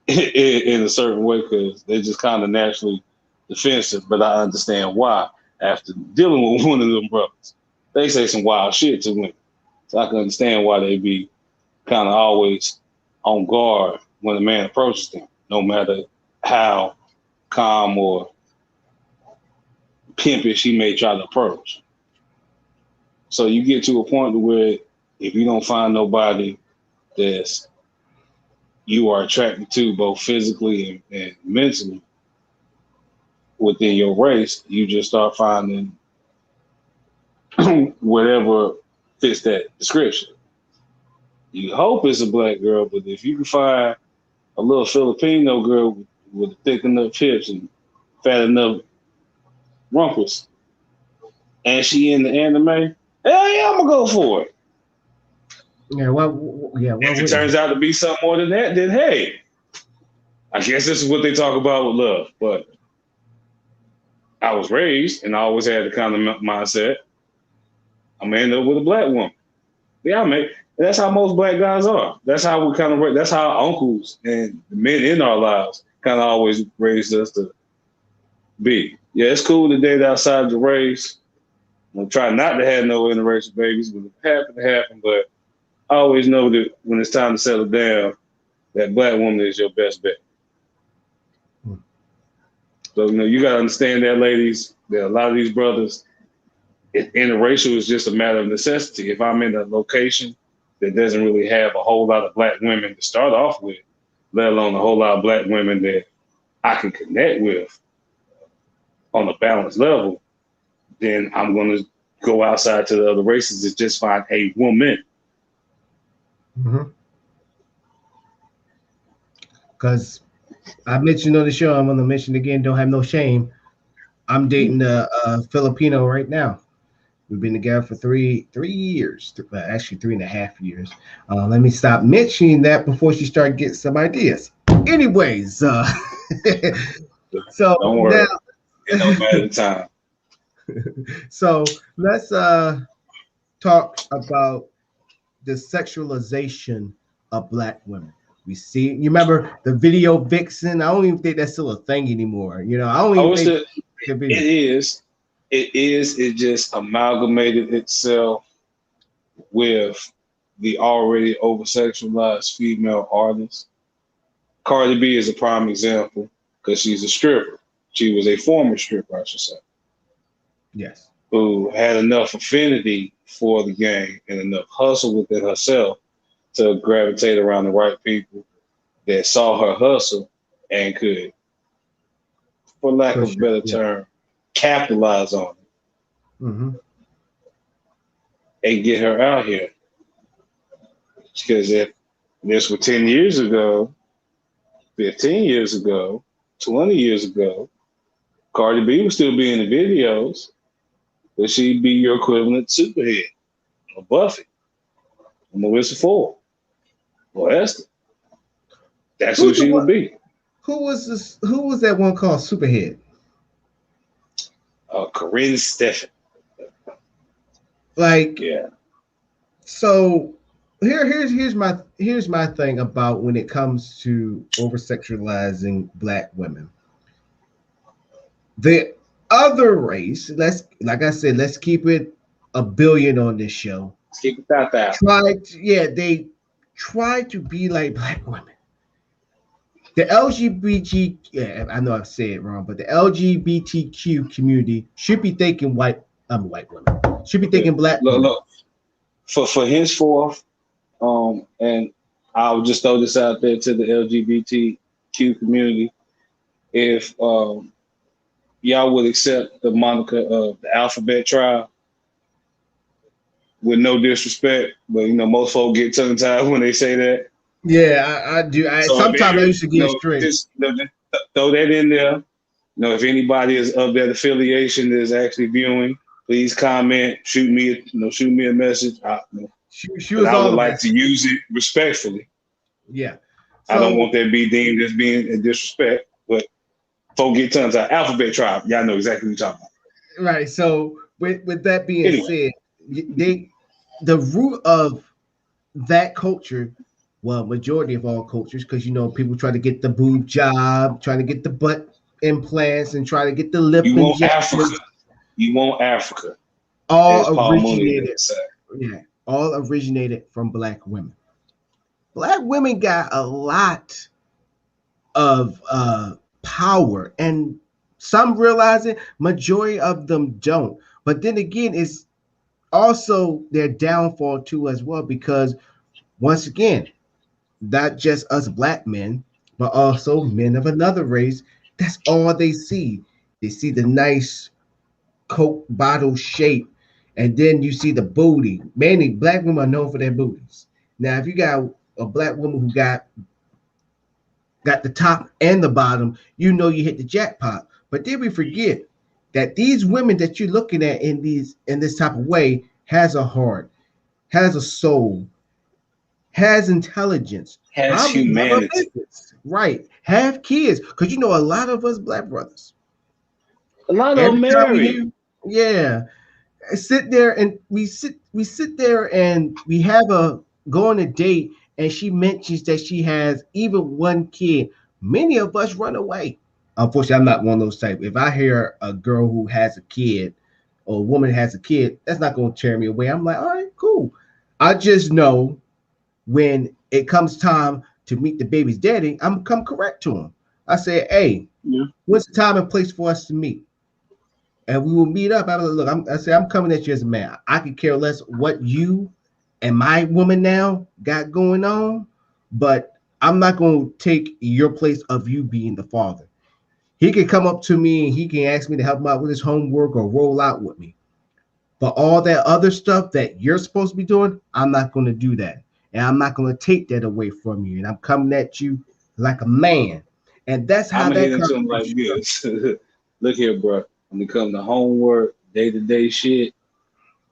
in a certain way because they're just kind of naturally defensive. But I understand why. After dealing with one of them brothers, they say some wild shit to women. So I can understand why they be kind of always on guard when a man approaches them, no matter how calm or pimpish he may try to approach. So you get to a point where if you don't find nobody that's you are attracted to both physically and mentally within your race, you just start finding whatever fits that description. You hope it's a black girl, but if you can find a little Filipino girl with thick enough hips and fat enough rumpus, and she in the anime, hell yeah, I'm gonna go for it. Yeah, if it turns out to be something more than that, then hey, I guess this is what they talk about with love. But I was raised, and I always had the kind of mindset, I'm gonna end up with a black woman. Yeah, man. That's how most black guys are. That's how we kind of. That's how our uncles and the men in our lives kind of always raised us to be. Yeah, it's cool to date outside the race. I'm trying not to have no interracial babies, but it happened to happen. But I always know that when it's time to settle down, that black woman is your best bet. So you got to understand that, ladies. That a lot of these brothers, interracial is just a matter of necessity. If I'm in a location that doesn't really have a whole lot of black women to start off with, let alone a whole lot of black women that I can connect with on a balanced level, then I'm going to go outside to the other races to just find a woman. Because I mentioned on the show, I'm going to mention again, don't have no shame. I'm dating a Filipino right now. We've been together for 3 years, actually 3.5 years. Let me stop mentioning that before she started getting some ideas. Anyways, so don't worry, it don't matter the time. So let's talk about the sexualization of black women. We see, you remember the video vixen? I don't even think that's still a thing anymore. I don't even think it is. It just amalgamated itself with the already over-sexualized female artists. Cardi B is a prime example because she's a stripper. She was a former stripper, I should say. Yes. Who had enough affinity for the game and enough hustle within herself to gravitate around the right people that saw her hustle and could, for lack of a better term, capitalize on it and get her out here. Because if this were 10 years ago, 15 years ago, 20 years ago, Cardi B would still be in the videos, but she'd be your equivalent Superhead or Buffy or Melissa Ford or Esther. That's who she would be. Who was that one called Superhead? Corinne Stephan. Like, yeah. So here's my thing about when it comes to over sexualizing black women. The other race, like I said, let's keep it a billion on this show. Let's keep it that. They try to be like black women. The LGBT, I know I've said it wrong, but the LGBTQ community should be thinking white women. Should be thinking black women. Look, for henceforth, and I'll just throw this out there to the LGBTQ community. If y'all would accept the moniker of the Alphabet Tribe, with no disrespect, but most folks get tongue tied when they say that. Yeah, I do. Sometimes I used to get straight. Just throw that in there. If anybody is of that affiliation that is actually viewing, please comment, shoot me a message. I would like to use it respectfully. Yeah. I don't want that to be deemed as being a disrespect, but folks get tongue tied. Alphabet Tribe, y'all know exactly what you're talking about. Right. So with that being said, the root of that culture, well, majority of all cultures, because people try to get the boob job, trying to get the butt implants, and try to get the lip. You want Africa. All originated from black women. Black women got a lot of power, and some realize it. Majority of them don't. But then again, it's also their downfall too as well, because once again, not just us black men, but also men of another race, that's all they see. They see the nice Coke bottle shape, and then you see the booty. Mainly black women are known for their booties. Now, if you got a black woman who got the top and the bottom, you hit the jackpot. But then we forget that these women that you're looking at in this type of way has a heart, has a soul, has intelligence, has humanity, right? Have kids, because a lot of us black brothers, a lot of them married. Yeah, sit there and we sit there and we have go on a date, and she mentions that she has even one kid. Many of us run away. Unfortunately, I'm not one of those type. If I hear a girl who has a kid or a woman has a kid, that's not going to tear me away. I'm like, all right, cool. I just know when it comes time to meet the baby's daddy, I'm come correct to him. I say, hey, what's the time and place for us to meet? And we will meet up. I'm coming at you as a man. I could care less what you and my woman now got going on, but I'm not going to take your place of you being the father. He can come up to me and he can ask me to help him out with his homework or roll out with me. But all that other stuff that you're supposed to be doing, I'm not going to do that. And I'm not going to take that away from you. And I'm coming at you like a man. And that's how that comes from. Like this. Look here, bro. When it comes to homework, day-to-day shit,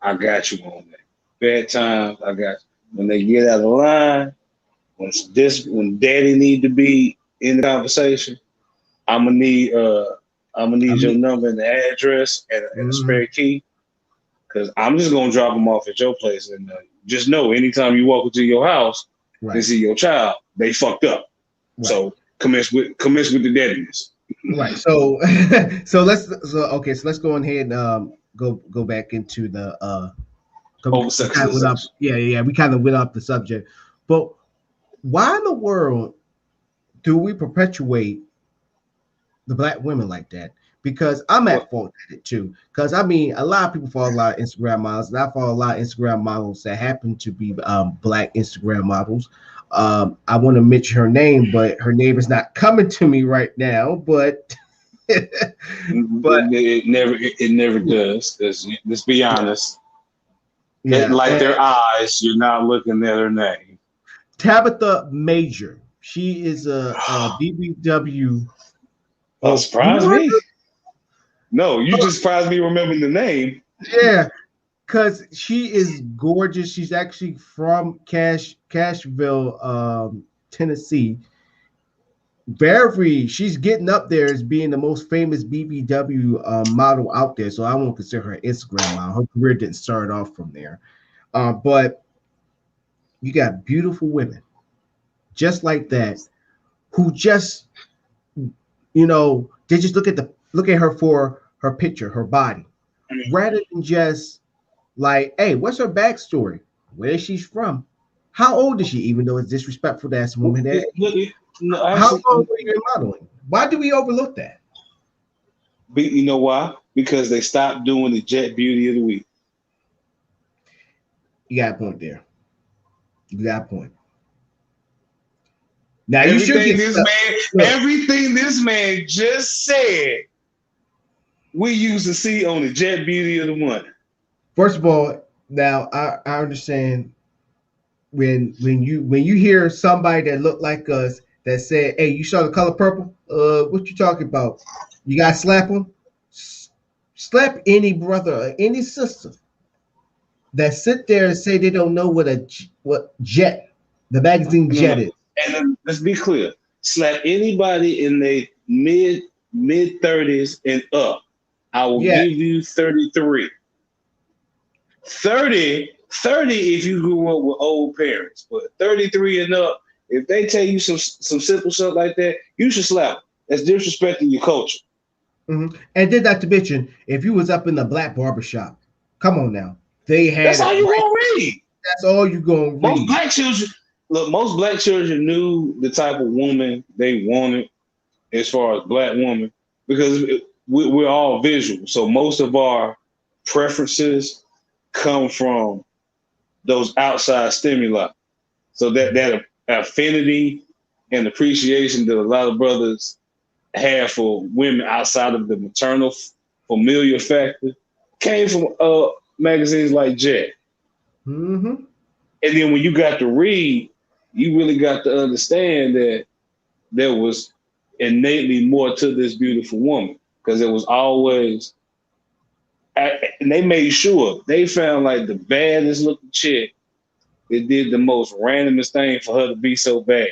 I got you on that. Bedtime, I got you. When they get out of line, when daddy need to be in the conversation, I'm gonna need your number and the address and a spare key, because I'm just gonna drop them off at your place. And just know, anytime you walk into your house and see your child, they fucked up. Right. So commence with the deadness. Right. So let's go on ahead and go back into the we kind of went off the subject. But why in the world do we perpetuate the black women like that? Because I'm at fault at it too. Because a lot of people follow a lot of Instagram models, and I follow a lot of Instagram models that happen to be black Instagram models. I want to mention her name, but her name is not coming to me right now. But it never does. Let's be honest. Their eyes, you're not looking at her name. Tabitha Major. She is a BBW. Oh, surprise me. No, you just surprised me remembering the name. Yeah, because she is gorgeous. She's actually from Cashville, Tennessee. she's getting up there as being the most famous BBW model out there. So I won't consider her an Instagram model. Her career didn't start off from there. But you got beautiful women just like that who just, they just look at her for her picture, her body, rather than just like, hey, what's her backstory? Where she's from? How old is she? Even though it's disrespectful to ask a woman that. No, How actually, long were you in modeling? Why do we overlook that? you know why? Because they stopped doing the Jet Beauty of the Week. You got a point there. You got a point. Now you should get everything this man just said, we used to see on the Jet Beauty of the Month. First of all, now I understand when you hear somebody that looked like us that said, "Hey, you saw The Color Purple? What you talking about? You got to slap them? Slap any brother or any sister that sit there and say they don't know what Jet, the magazine Jet is." And let's be clear: slap anybody in their mid 30s and up. I will give you 33. 30 if you grew up with old parents, but 33 and up, if they tell you some simple stuff like that, you should slap them. That's disrespecting your culture. Mm-hmm. And then not to mention, if you was up in the black barbershop, come on now, they had. That's all you gonna read. That's all you gonna read. Most black children knew the type of woman they wanted, as far as black woman, because we're all visual. So most of our preferences come from those outside stimuli. So that affinity and appreciation that a lot of brothers have for women outside of the maternal familiar factor came from magazines like Jet. Mm-hmm. And then when you got to read, you really got to understand that there was innately more to this beautiful woman, because it was always, and they made sure they found like the baddest looking chick that did the most randomest thing for her to be so bad.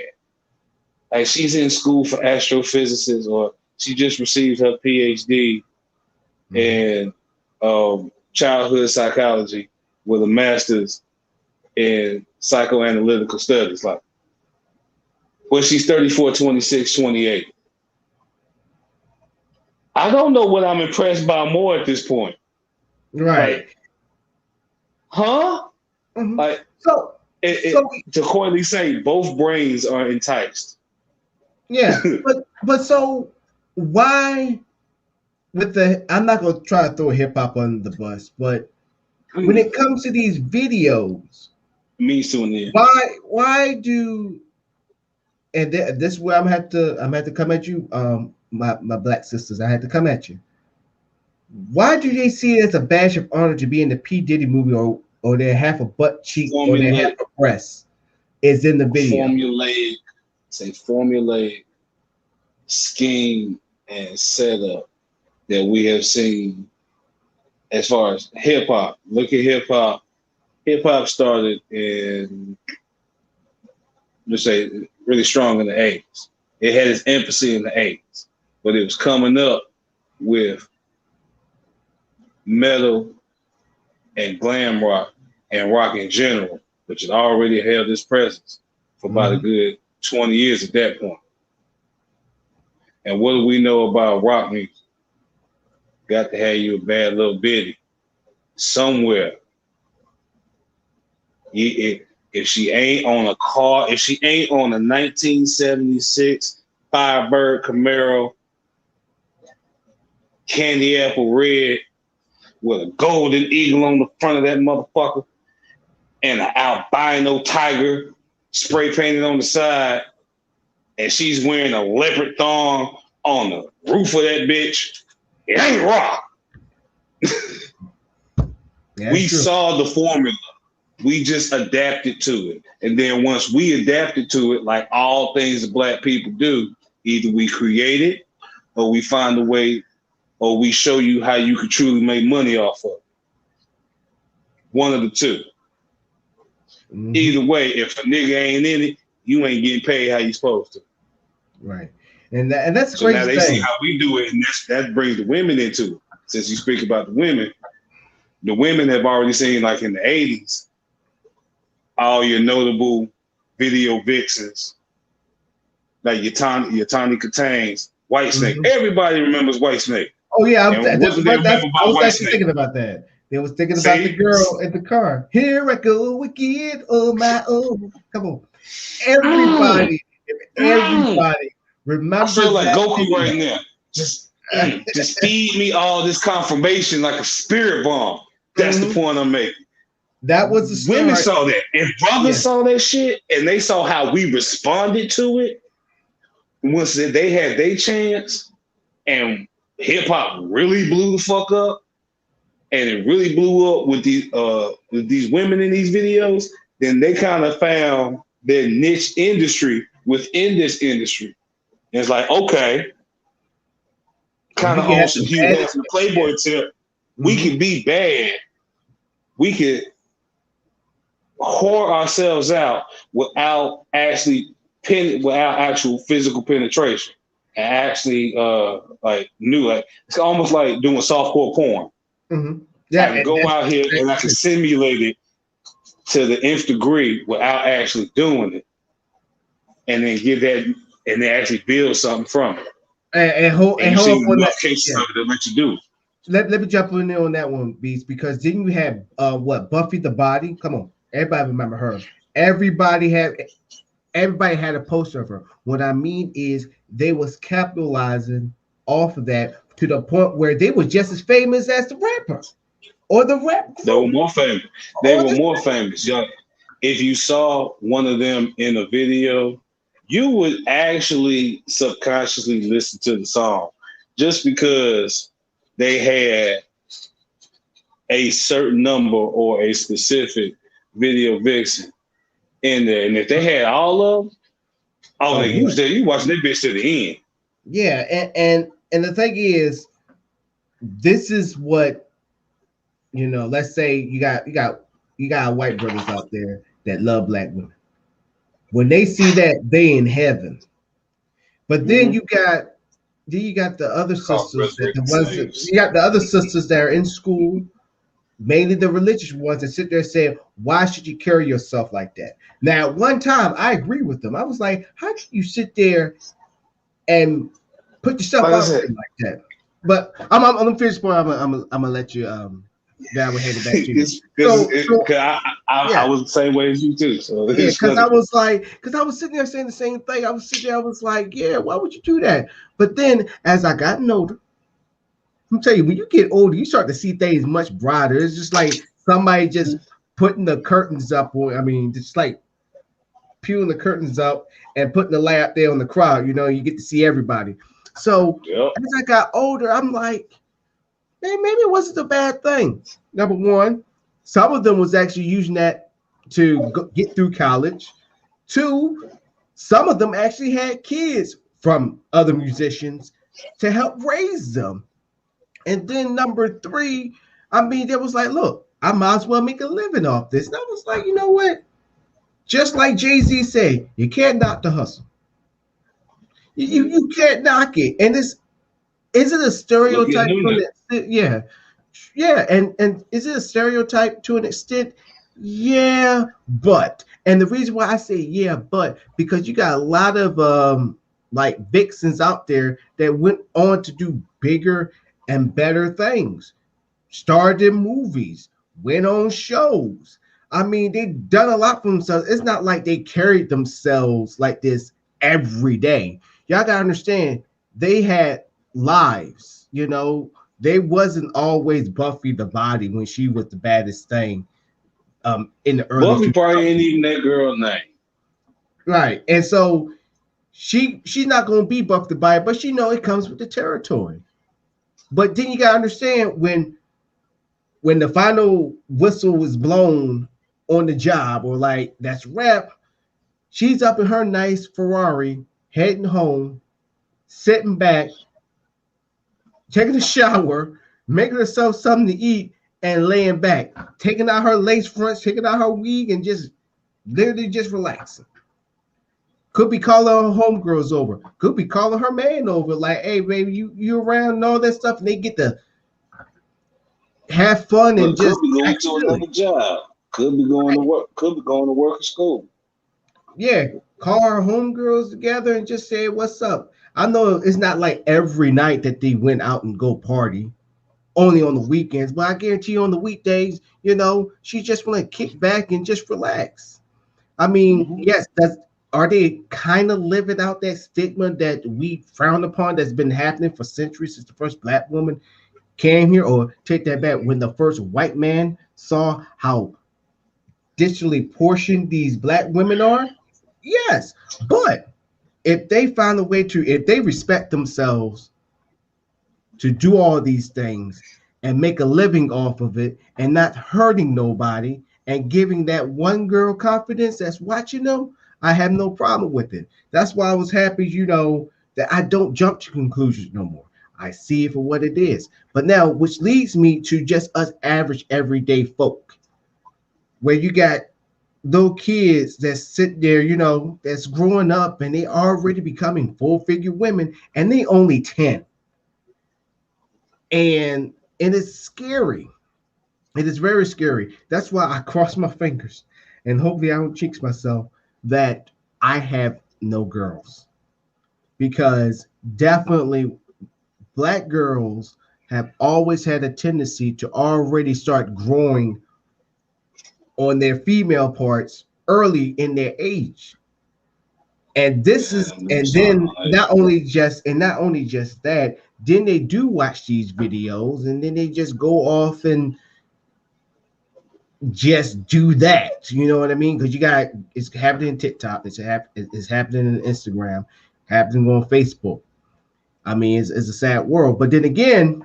Like she's in school for astrophysics, or she just received her PhD in childhood psychology with a master's in psychoanalytical studies. Like, well, she's 34, 26, 28. I don't know what I'm impressed by more at this point. Right. Like, huh? Mm-hmm. Like, to coyly say, both brains are enticed. Yeah, but so why I'm not gonna try to throw hip hop under the bus, but when it comes to these videos, means to an end. Why do, and this is where I'm have to come at you, my black sisters. I had to come at you. Why do they see it as a badge of honor to be in the P. Diddy movie, or their half a butt cheek or their half a breast is in the video? Formulaic scheme and setup that we have seen as far as hip hop. Look at hip hop. Hip hop started in, let's say, really strong in the 80s. It had its infancy in the 80s, but it was coming up with metal and glam rock and rock in general, which had already held its presence for about a good 20 years at that point. And what do we know about rock music? Got to have you a bad little bitty somewhere. If she ain't on a car, if she ain't on a 1976 Firebird Camaro, candy apple red with a golden eagle on the front of that motherfucker and an albino tiger spray painted on the side, and she's wearing a leopard thong on the roof of that bitch, it ain't rock. We saw the formula. We just adapted to it. And then once we adapted to it, like all things that black people do, either we create it or we find a way, or we show you how you can truly make money off of it. One of the two. Either way, if a nigga ain't in it, you ain't getting paid how you supposed to. Right. And that's the So now crazy they see thing. how we do it, and that brings the women into it. Since you speak about the women have already seen, like in the 80s, all your notable video vixens, like your Tawny Kitanes, White Snake. Mhm. Everybody remembers White Snake. Oh yeah, And what do they remember I about was White actually Snake? thinking about that. They was thinking about the See? girl in the car. Here I go wicked, oh my oh. Come on. Mm, Everybody, mm. everybody I feel remembers like that Goku video. right now. Just feed me all this confirmation like a spirit bomb. That's the Mhm. point I'm making. That was the Women start. saw that. If brothers Yeah. saw that shit and they saw how we responded to it, once they had their chance and hip hop really blew the fuck up and it really blew up with these women in these videos, then they kind of found their niche industry within this industry. And it's like, okay, And kind we of can on have some some Hugh bad. Hefner Playboy tip, we Mhm. could be bad. We could whore ourselves out without without actual physical penetration and actually it's almost like doing softcore porn. Mhm. I Yeah, can and go out here and I can simulate it to the nth degree without actually doing it, and then give that and then actually build something from it. and hold And you've up seen on enough that. cases Yeah. of it that let you do it. Let me jump in there on that one, Beast, because didn't you have what Buffy the Body? Come on, everybody remember her. Everybody had a poster of her. What I mean is they was capitalizing off of that to the point where they were just as famous as the rapper or the rap They were group more famous. They or were the more famous. Yeah. If you saw one of them in a video, you would actually subconsciously listen to the song just because they had a certain number or a specific video vixen in there. And if they had all of them, oh, oh you boy. was there, you watching that bitch to the end. Yeah, and the thing is, this is what let's say you got white brothers out there that love black women. When they see that, they in heaven. But then Mm-hmm. you got the other Called sisters that the Resurrected ones that Slaves. you got the other sisters that are in school, mainly the religious ones, that sit there and say, why should you carry yourself like that? Now, at one time, I agree with them. I was like, how can you sit there and put yourself Like I out said, there like that? But I'm gonna finish point. I'm gonna let you that will hand it back to you. So I yeah. was the same way as you too. So Yeah, it's because funny. I was sitting there saying the same thing. I was like, yeah, why would you do that? But then as I got older, I'm telling you, when you get older, you start to see things much brighter. It's just like somebody just putting the curtains up, or I mean, just like peeling the curtains up and putting the light out there on the crowd. You get to see everybody. So Yep. as I got older, I'm like, hey, maybe it wasn't a bad thing. Number one, some of them was actually using that to get through college. Two, some of them actually had kids from other musicians to help raise them. And then number three, I mean, there was like, look, I might as well make a living off this. And I was like, you know what? Just like Jay-Z said, you can't knock the hustle. You can't knock it. And is it a Look at stereotype to an Nunu. extent? Yeah. Yeah. And is it a stereotype to an extent? Yeah, but and the reason why I say yeah, but because you got a lot of like vixens out there that went on to do bigger and better things, starred in movies, went on shows. I mean, they've done a lot for themselves. It's not like they carried themselves like this every day. Y'all gotta understand, they had lives. They wasn't always Buffy the Body when she was the baddest thing in the early Buffy 2000s. probably ain't even that girl name. Right. And so she's not gonna be Buffy the Body, but it comes with the territory. But then you gotta understand when the final whistle was blown on the job, or like that's rep, she's up in her nice Ferrari, heading home, sitting back, taking a shower, making herself something to eat, and laying back, taking out her lace fronts, taking out her wig, and just literally just relaxing. Could be calling her homegirls over. Could be calling her man over. Like, hey, baby, you around and all that stuff, and they get to have fun and Look, just could be going act to silly. another job. Could be going to work. Could be going to work or school. Yeah, call our homegirls together and just say what's up. I know it's not like every night that they went out and go party, only on the weekends, but I guarantee you on the weekdays, she just want to kick back and just relax. I mean, yes, that's are they kind of living out that stigma that we frown upon that's been happening for centuries since the first black woman came here, or take that back when the first white man saw how digitally portioned these black women are? Yes, but if they find a way to, if they respect themselves to do all these things and make a living off of it and not hurting nobody and giving that one girl confidence that's watching them, I have no problem with it. That's why I was happy, that I don't jump to conclusions no more. I see it for what it is. But now, which leads me to just us average everyday folk, where you got little kids that sit there, that's growing up and they already becoming full-figure women, and they only 10. And it's scary. It is very scary. That's why I cross my fingers and hopefully I don't jinx myself that I have no girls. Because definitely black girls have always had a tendency to already start growing on their female parts early in their age. And this is, and then not only just that, then they do watch these videos and then they just go off and just do that. You know what I mean? Because it's happening in TikTok, it's happening in Instagram, happening on Facebook. I mean, it's a sad world. But then again,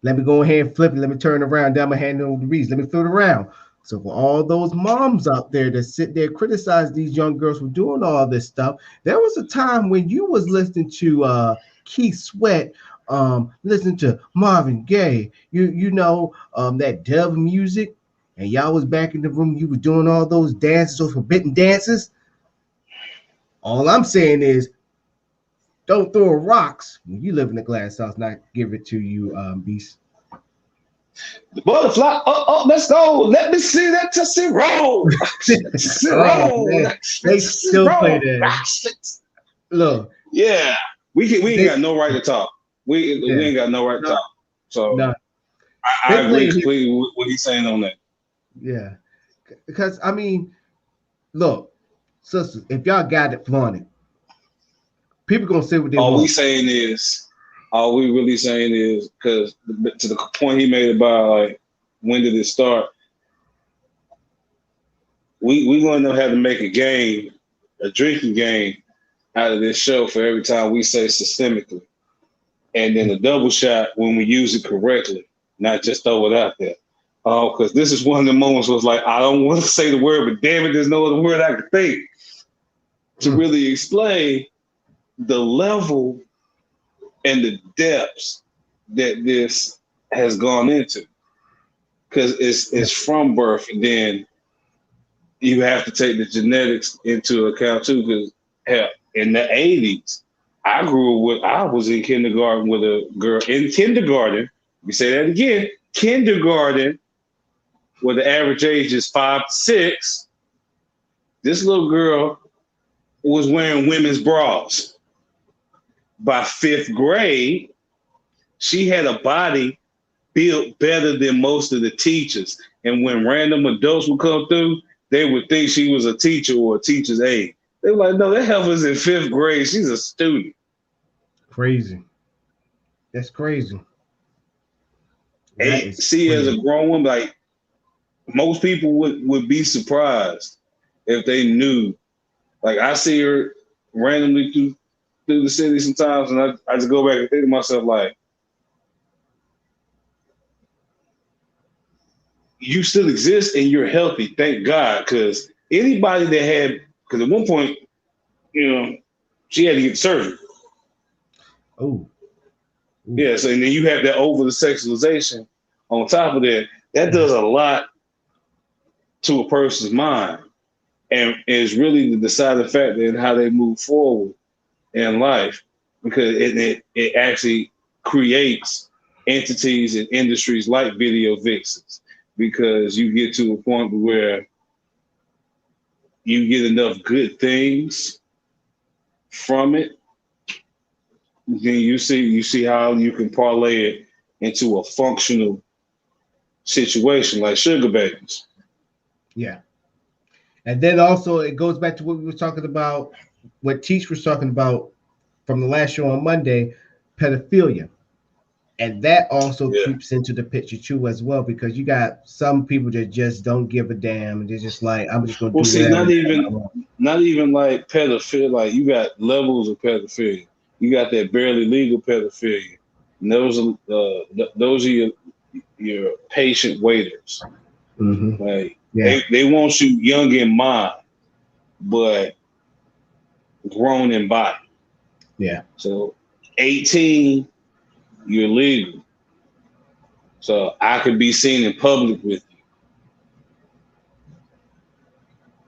let me go ahead and flip it. Let me turn it around. Then I'm gonna hand it over to Reese. Let me flip it around. So for all those moms out there that sit there criticize these young girls for doing all this stuff, there was a time when you was listening to Keith Sweat, listening to Marvin Gaye, that dove music, and y'all was back in the room. You were doing all those dances, those forbidden dances. All I'm saying is, don't throw rocks when you live in a glass house. Not give it to you, Beast. The butterfly. Oh, let's go. Let me see that Tootsie Roll. Oh, they still play that. Look. Yeah. We ain't got no right to talk. We ain't got no right to talk. So I agree completely with what he's saying on that. Yeah. Because I mean, look, sisters, if y'all got it, flaunt it. People gonna say what they want. All we really saying is, because to the point he made about like when did it start, we gonna have to make a drinking game out of this show for every time we say systemically, and then a double shot when we use it correctly, not just throw it out there. Because this is one of the moments where it's like, I don't want to say the word, but damn it, there's no other word I can think to really explain the level and the depths that this has gone into. Because it's from birth, and then you have to take the genetics into account too. Because hell, in the 80s, I was in kindergarten with a girl in kindergarten. Let me say that again, kindergarten, where the average age is 5 to 6. This little girl was wearing women's bras. By 5th grade, she had a body built better than most of the teachers. And when random adults would come through, they would think she was a teacher or a teacher's aide. They were like, no, that heifer's in 5th grade. She's a student. Crazy. That's crazy. And see, as a grown woman, like most people would be surprised if they knew. Like I see her randomly through the city sometimes, and I just go back and think to myself, like, you still exist and you're healthy, thank God. Because anybody that had, because at one point, she had to get surgery. Oh. Yeah, so and then you have that over the sexualization on top of that. That does a lot to a person's mind. and it's really the deciding factor in how they move forward in life, because it actually creates entities and industries like video vixens, because you get to a point where you get enough good things from it, then you see how you can parlay it into a functional situation like sugar babies. Yeah. And then also it goes back to what we were talking about, what Teach was talking about from the last show on Monday, pedophilia. And that also creeps into the picture too as well, because you got some people that just don't give a damn, and they're just like, I'm just gonna do see, whatever. not even like pedophilia. Like, you got levels of pedophilia. You got that barely legal pedophilia. And those are your patient waiters. Mm-hmm. Like, they want you young in mind, but grown in body. Yeah. So 18, you're legal. So I could be seen in public with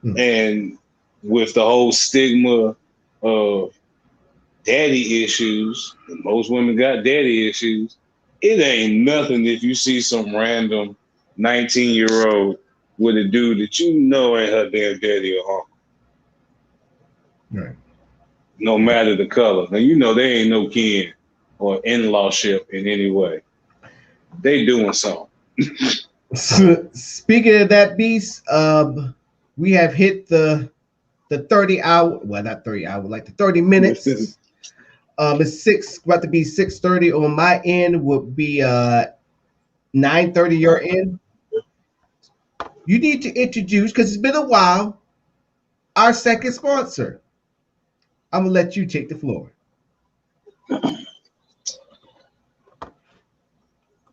you. Mm. And with the whole stigma of daddy issues, and most women got daddy issues, it ain't nothing if you see some random 19-year-old with a dude that you know ain't her damn daddy or uncle. Right. No matter the color. Now, you know they ain't no kin or in-lawship in any way. They doing something. Speaking of that beast, we have hit the 30 hour, well, not 30 hour, like the 30 minutes. It's about to be 6:30 on my end, would be 9:30 your end. You need to introduce, because it's been a while, our second sponsor. I'm gonna let you take the floor.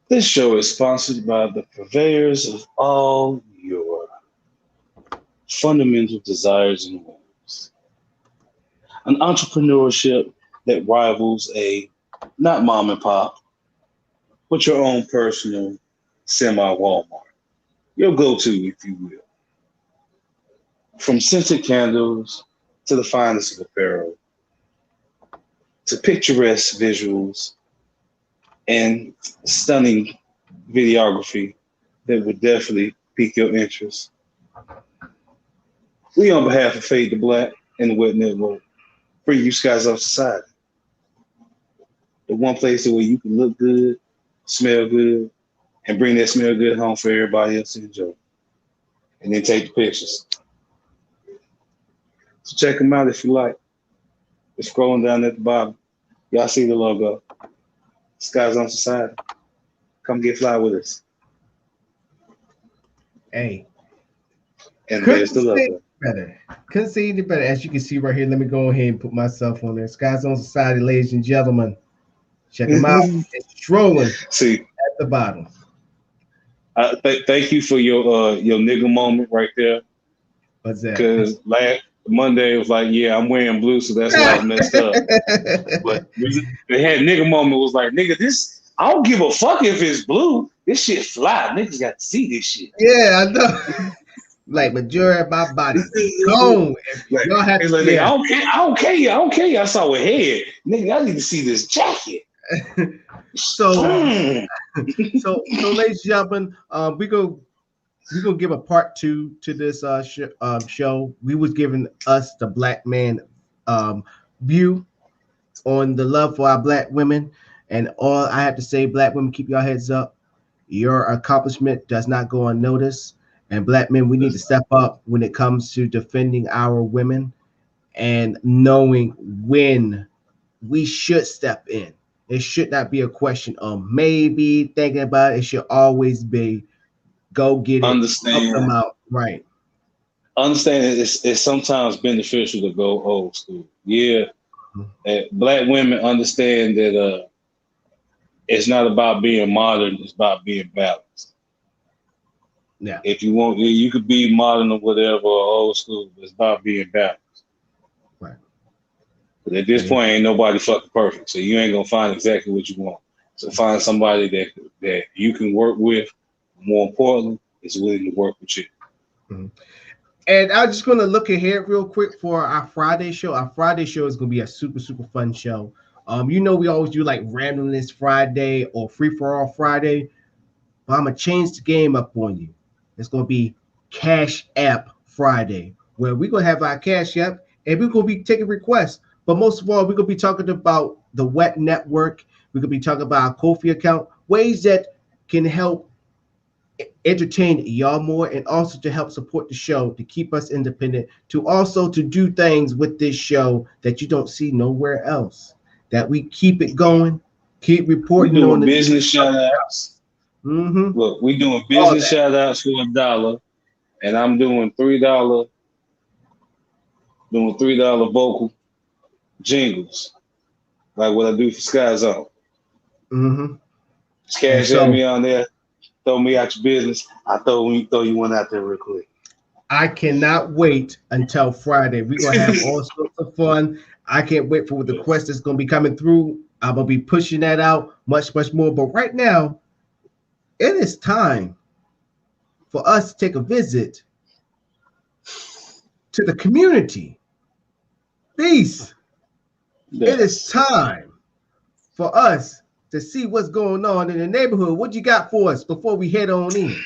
This show is sponsored by the purveyors of all your fundamental desires and wants. An entrepreneurship that rivals not mom and pop, but your own personal semi-Walmart. Your go-to, if you will. From scented candles to the finest of apparel, to picturesque visuals and stunning videography that would definitely pique your interest. We, on behalf of Fade to Black and the Wet Network, bring you Skies Off Society. The one place where you can look good, smell good, and bring that smell good home for everybody else to enjoy. And then take the pictures. So check them out if you like. It's scrolling down at the bottom. Y'all see the logo. Skies on Society. Come get fly with us. Hey. And there's the logo. Better. Couldn't say any better. As you can see right here, let me go ahead and put myself on there. Skies on Society, ladies and gentlemen. Check them out. It's strolling see at the bottom. Thank you for your nigga moment right there. What's that? Because last Monday it was like, yeah, I'm wearing blue, so that's why I messed up. But they had nigga moment was like, nigga, this, I don't give a fuck if it's blue. This shit fly. Niggas got to see this shit. Yeah, I know. Like, majority of my body gone. Like, y'all have to, like, nigga, I don't care. I saw a head. Nigga, I need to see this jacket. So, ladies and gentlemen, we're gonna give a part 2 to this show. We was giving us the black man view on the love for our black women, and all I have to say, black women, keep your heads up. Your accomplishment does not go unnoticed, and black men, we need to step up when it comes to defending our women and knowing when we should step in. It should not be a question of maybe thinking about it. It should always be go get it. Understand. Help them out. Right. Understand it's sometimes beneficial to go old school. Yeah. Black women understand that it's not about being modern, it's about being balanced. Yeah. If you want, you could be modern or whatever, or old school, but it's about being balanced. Right. But at this point, ain't nobody fucking perfect, so you ain't gonna find exactly what you want. So find somebody that you can work with. More importantly, is willing to work with you. Mm-hmm. And I'm just gonna look ahead real quick for our Friday show. Our Friday show is gonna be a super super fun show. We always do like randomness Friday or free for all Friday, but I'm gonna change the game up on you. It's gonna be Cash App Friday, where we're gonna have our Cash App and we're gonna be taking requests. But most of all, we're gonna be talking about the Wet Network. We're gonna be talking about our Kofi account, ways that can help entertain y'all more and also to help support the show to keep us independent, to also to do things with this show that you don't see nowhere else, that we keep it going, keep We reporting on doing the business shout outs. mm-hmm. Look, we doing All business that. shout outs for $1, and I'm doing $3 vocal jingles, like what I do for Sky Zone. Mm-hmm. And Cash at so me on there, throw me out your business. I throw you one out there real quick. I cannot wait until Friday. We're gonna have all sorts of fun. I can't wait for the quest that's gonna be coming through. I'm gonna be pushing that out much, much more. But right now, it is time for us to take a visit to the community. Peace. Yes. It is time for us to see what's going on in the neighborhood. What you got for us before we head on in?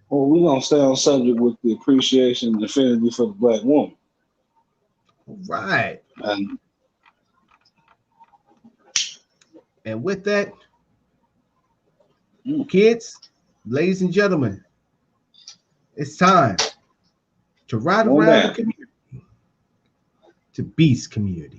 Well, we're gonna stay on subject with the appreciation and affinity for the Black woman. Right. And with that, kids, ladies and gentlemen, it's time to ride around the community, to Beast Community.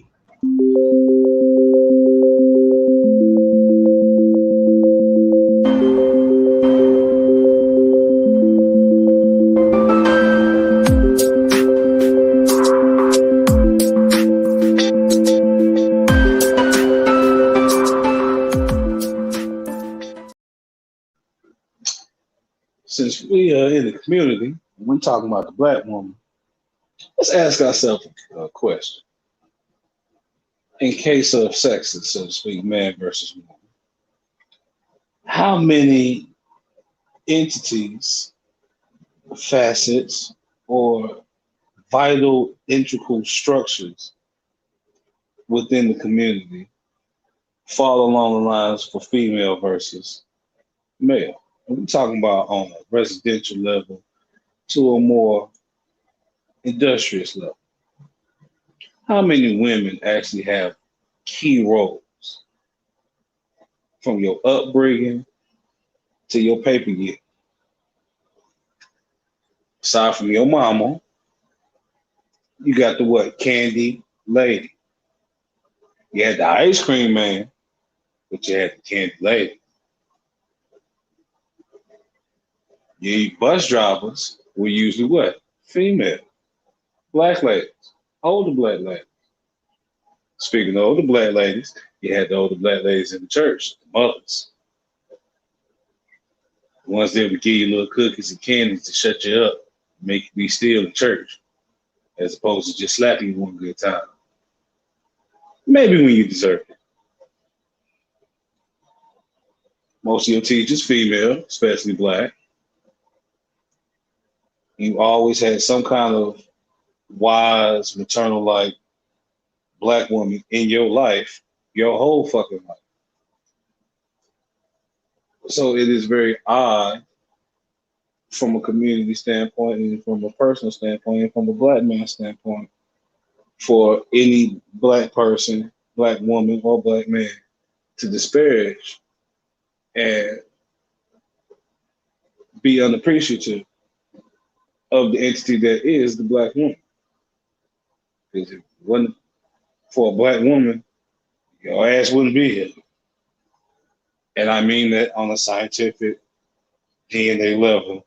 Since we are in the community, we're talking about the Black woman. Let's ask ourselves a question. In case of sexes, so to speak, man versus woman, how many entities, facets, or vital integral structures within the community fall along the lines for female versus male? And we're talking about on a residential level to a more industrious level. How many women actually have key roles from your upbringing to your paper gear? Aside from your mama, you got the what? Candy lady. You had the ice cream man, but you had the candy lady. Your bus drivers were usually what? Female. Black ladies. Older black ladies. Speaking of older black ladies, you had the older black ladies in the church, the mothers. The ones that would give you little cookies and candies to shut you up, make you be still in church, as opposed to just slapping you one good time. Maybe when you deserve it. Most of your teachers, female, especially black. You always had some kind of wise, maternal-like black woman in your life, your whole fucking life. So it is very odd from a community standpoint and from a personal standpoint and from a black man standpoint for any black person, black woman, or black man to disparage and be unappreciative of the entity that is the black woman. Because if it wasn't for a black woman, your ass wouldn't be here. And I mean that on a scientific DNA level.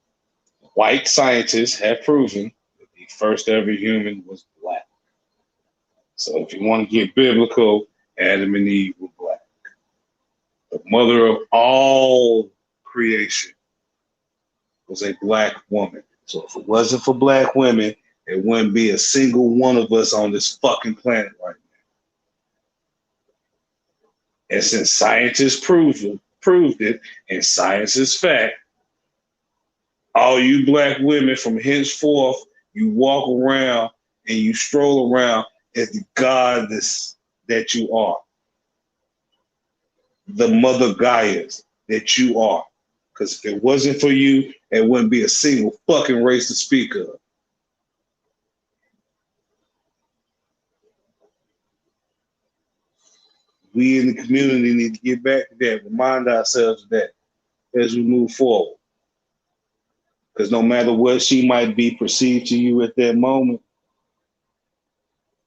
White scientists have proven that the first ever human was black. So if you want to get biblical, Adam and Eve were black. The mother of all creation was a black woman. So if it wasn't for black women, there wouldn't be a single one of us on this fucking planet right now. And since scientists proved it, and science is fact, All you black women from henceforth, you walk around and you stroll around as the goddess that you are. The mother Gaias that you are. Because if it wasn't for you, it wouldn't be a single fucking race to speak of. We in the community need to get back to that, remind ourselves of that as we move forward. Because no matter what she might be perceived to you at that moment,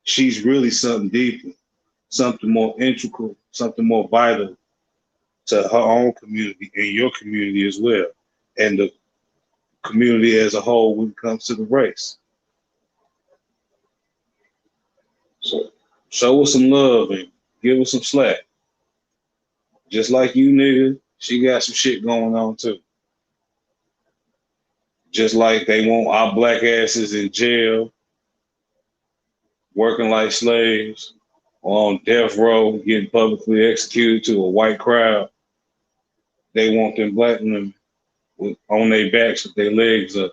she's really something deeper, something more integral, something more vital to her own community and your community as well, and the community as a whole when it comes to the race. So show us some love and give us some slack. Just like you, nigga, she got some shit going on too. Just like they want our black asses in jail, working like slaves, or on death row, getting publicly executed to a white crowd. They want them black women on their backs with their legs up.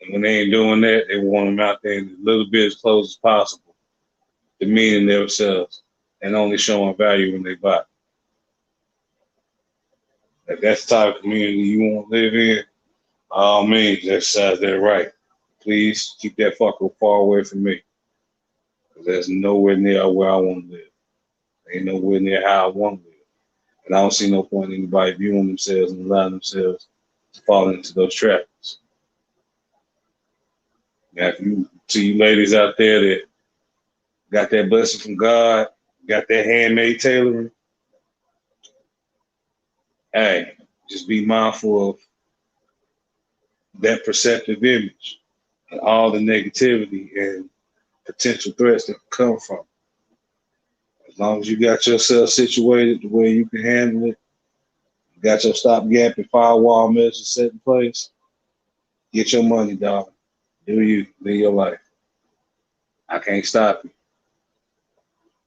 And when they ain't doing that, they want them out there a little bit as close as possible, demeaning themselves and only showing value in their body. If that's the type of community you want to live in, all means exercise that right. Please keep that fucker far away from me. Because that's nowhere near where I want to live. Ain't nowhere near how I want to live. And I don't see no point in anybody viewing themselves and allowing themselves to fall into those traps. Now, to you ladies out there that got that blessing from God, got that handmade tailoring, hey, just be mindful of that perceptive image and all the negativity and potential threats that come from it. As long as you got yourself situated the way you can handle it, you got your stopgap and firewall measures set in place, get your money, dog. Do you, live your life. I can't stop you.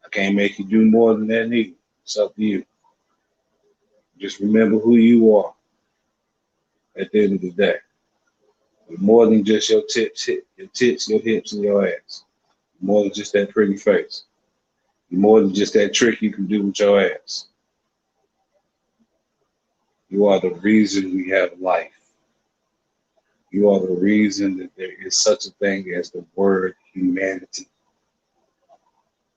I can't make you do more than that needed. It's up to you. Just remember who you are at the end of the day. You're more than just your tits, your hips, and your ass. You're more than just that pretty face. You're more than just that trick you can do with your ass. You are the reason we have life. You are the reason that there is such a thing as the word humanity.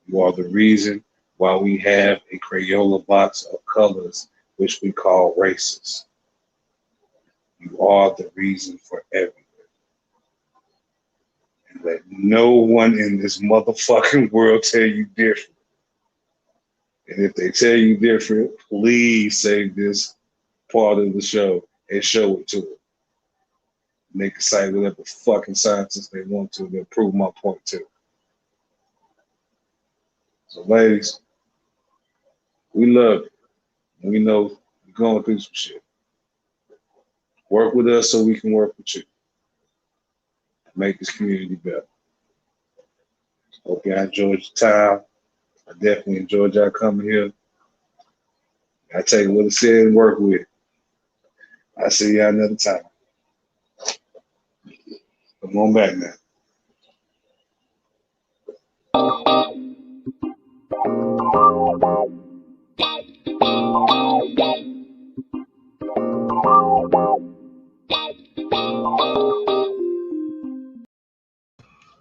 You are the reason why we have a Crayola box of colors, which we call races. You are the reason for everything. And let no one in this motherfucking world tell you different. And if they tell you different, please save this part of the show and show it to them. They can cite whatever fucking scientists they want to prove my point too. So ladies, we love you. We know you're going through some shit. Work with us so we can work with you. Make this community better. Hope y'all enjoyed your time. I definitely enjoyed y'all coming here. I take what it said and work with it. I'll see y'all another time. Come on back now.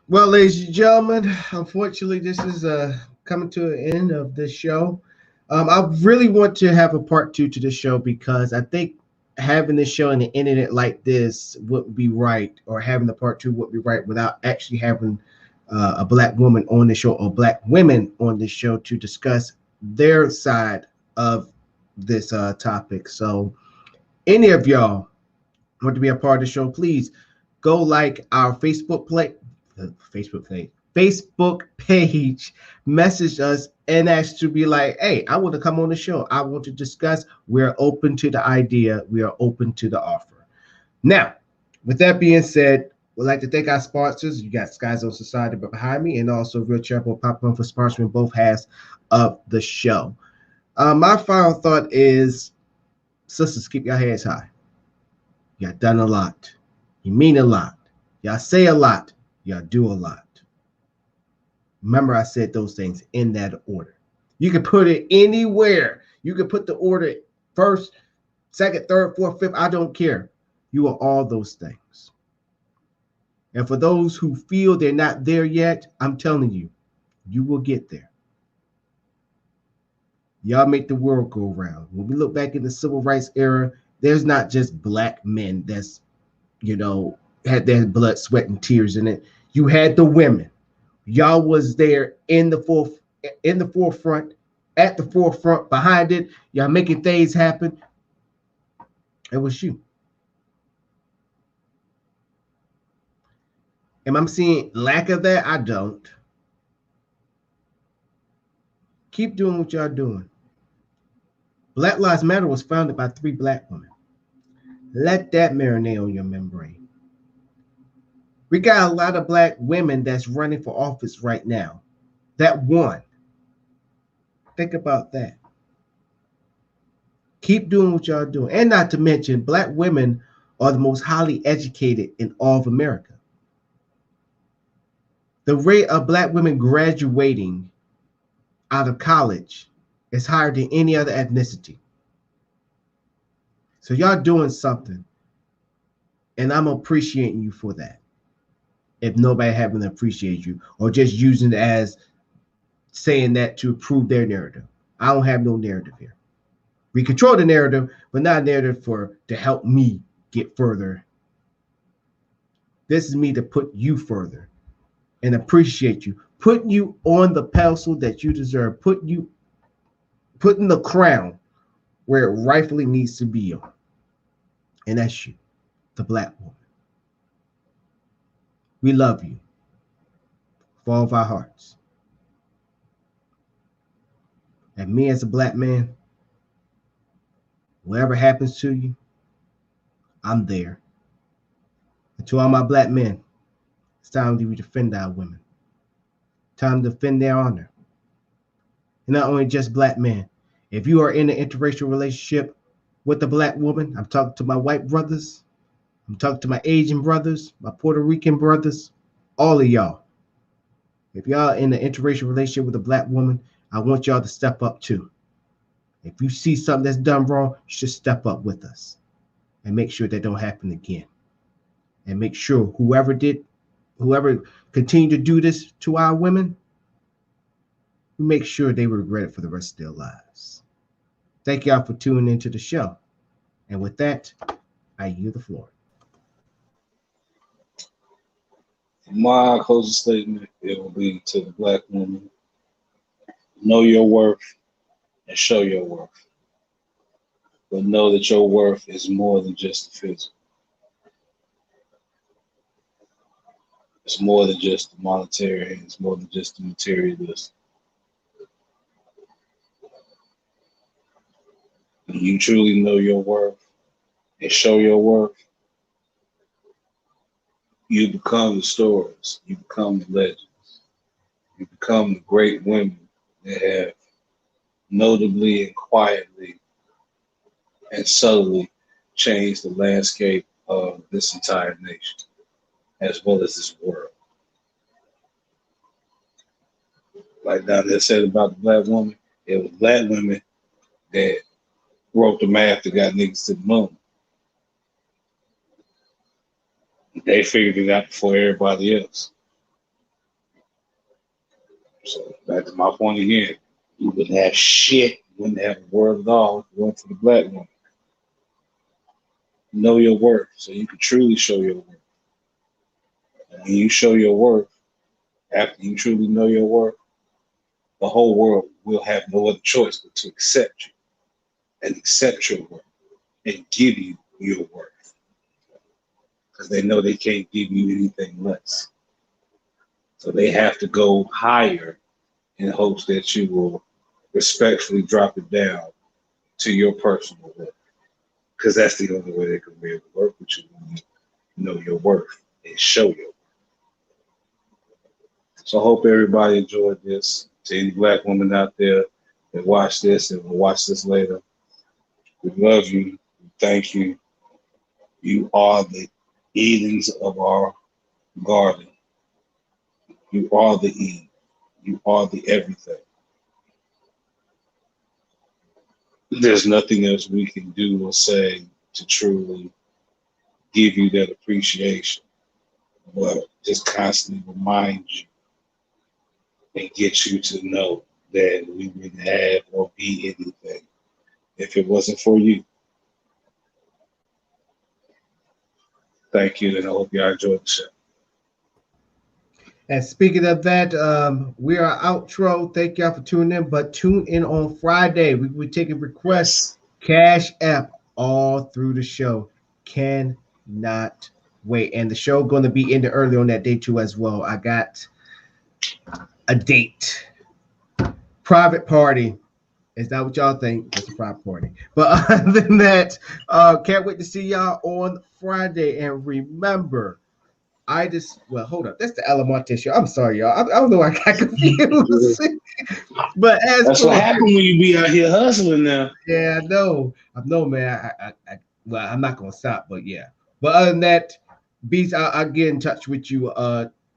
Well, ladies and gentlemen, unfortunately, this is coming to an end of this show. I really want to have a part 2 to this show because I think having this show on the internet like this would be right, or having the part 2 would be right without actually having a black woman on the show or black women on the show to discuss their side of this topic. So any of y'all want to be a part of the show, please go like our Facebook page, message us and ask to be like, hey, I want to come on the show. I want to discuss. We're open to the idea. We are open to the offer. Now, with that being said, we'd like to thank our sponsors. You got Sky Zone Society behind me, and also Real Chapel Popcorn for sponsoring both halves of the show. My final thought is, sisters, keep your heads high. Y'all done a lot. You mean a lot. Y'all say a lot. Y'all do a lot. Remember, I said those things in that order. You can put it anywhere. You can put the order first, second, third, fourth, fifth. I don't care. You are all those things. And for those who feel they're not there yet, I'm telling you, you will get there. Y'all make the world go round. When we look back in the civil rights era, there's not just black men that's, had their blood, sweat, and tears in it. You had the women. Y'all was there in the forefront, at the forefront, behind it. Y'all making things happen. It was you. Am I seeing lack of that? I don't. Keep doing what y'all doing. Black Lives Matter was founded by 3 black women. Let that marinate on your membrane. We got a lot of black women that's running for office right now. That won. Think about that. Keep doing what y'all doing. And not to mention, black women are the most highly educated in all of America. The rate of black women graduating out of college is higher than any other ethnicity. So y'all doing something, and I'm appreciating you for that. If nobody having to appreciate you or just using it as saying that to prove their narrative. I don't have no narrative here. We control the narrative, but not a narrative to help me get further. This is me to put you further and appreciate you, putting you on the pedestal that you deserve, putting the crown where it rightfully needs to be on. And that's you, the black woman. We love you with all of our hearts. And me as a black man, whatever happens to you, I'm there. And to all my black men, it's time to defend our women. Time to defend their honor. And not only just black men. If you are in an interracial relationship with a black woman, I'm talking to my white brothers, I'm talking to my Asian brothers, my Puerto Rican brothers, all of y'all. If y'all in an interracial relationship with a black woman, I want y'all to step up too. If you see something that's done wrong, you should step up with us and make sure that don't happen again. And make sure whoever continued to do this to our women, make sure they regret it for the rest of their lives. Thank y'all for tuning into the show. And with that, I yield the floor. My closing statement, it will be to the black woman: know your worth and show your worth. But know that your worth is more than just the physical. It's more than just the monetary, and it's more than just the materialist. When you truly know your worth and show your worth, you become the stories, you become the legends, you become the great women that have notably and quietly and subtly changed the landscape of this entire nation, as well as this world. Like Donnell said about the black woman, it was black women that wrote the math that got niggas to the moon. They figured it out before everybody else. So back to my point again, you wouldn't have shit, you wouldn't have a world at all if it weren't for the black woman. Know your worth so you can truly show your worth. And when you show your worth, after you truly know your worth, the whole world will have no other choice but to accept you and accept your worth and give you your worth. Because they know they can't give you anything less. So they have to go higher in hopes that you will respectfully drop it down to your personal worth. Because that's the only way they can be able to work with you when you know your worth and show your worth. So I hope everybody enjoyed this. To any black woman out there that watch this and will watch this later, we love you. We thank you. You are the Edens of our garden. You are the Eden. You are the everything. There's nothing else we can do or say to truly give you that appreciation, but just constantly remind you and get you to know that we wouldn't have or be anything if it wasn't for you. Thank you, and I hope y'all enjoyed the show. And speaking of that, we are outro. Thank y'all for tuning in, but tune in on Friday. We're taking requests, Cash App all through the show. Cannot wait. And the show going to be ending early on that day too as well. I got a date. Private party. Is that what y'all think? It's a private party. But other than that, can't wait to see y'all on Friday. And remember, hold up. That's the Alamonte show. I'm sorry, y'all. I don't know why I got confused. But that's what happened when you be out here hustling now. Yeah, I know, man. Well, I'm not gonna stop, but yeah. But other than that, Beats, I'll get in touch with you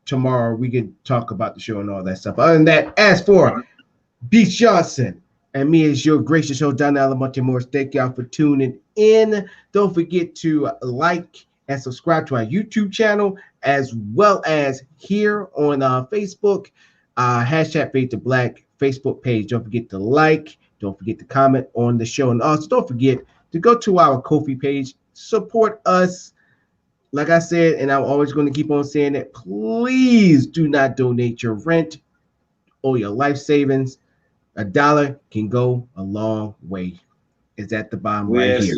tomorrow. We can talk about the show and all that stuff. Other than that, as for Beats Johnson and me as your gracious host, Don Alamonte Morris, thank y'all for tuning in. Don't forget to like and subscribe to our YouTube channel, as well as here on Facebook, hashtag Fade to Black Facebook page. Don't forget to like, don't forget to comment on the show, and also don't forget to go to our Ko-fi page, support us. Like I said, and I'm always going to keep on saying it, please do not donate your rent or your life savings. $1 can go a long way. Is that the bottom right here?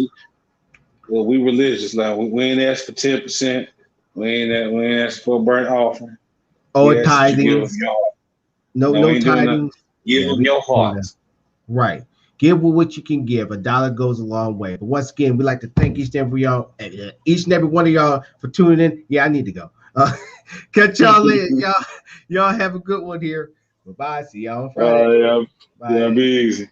Well, we religious now. We ain't asked for 10%. We ain't asked for a burnt offering. Oh, tithing. No tithing. Give them your heart. Right. Give what you can give. $1 goes a long way. But once again, we'd like to thank each and every one of y'all for tuning in. Yeah, I need to go. Catch y'all later. Y'all have a good one here. Bye-bye. See y'all on Friday. Bye. Yeah, be easy.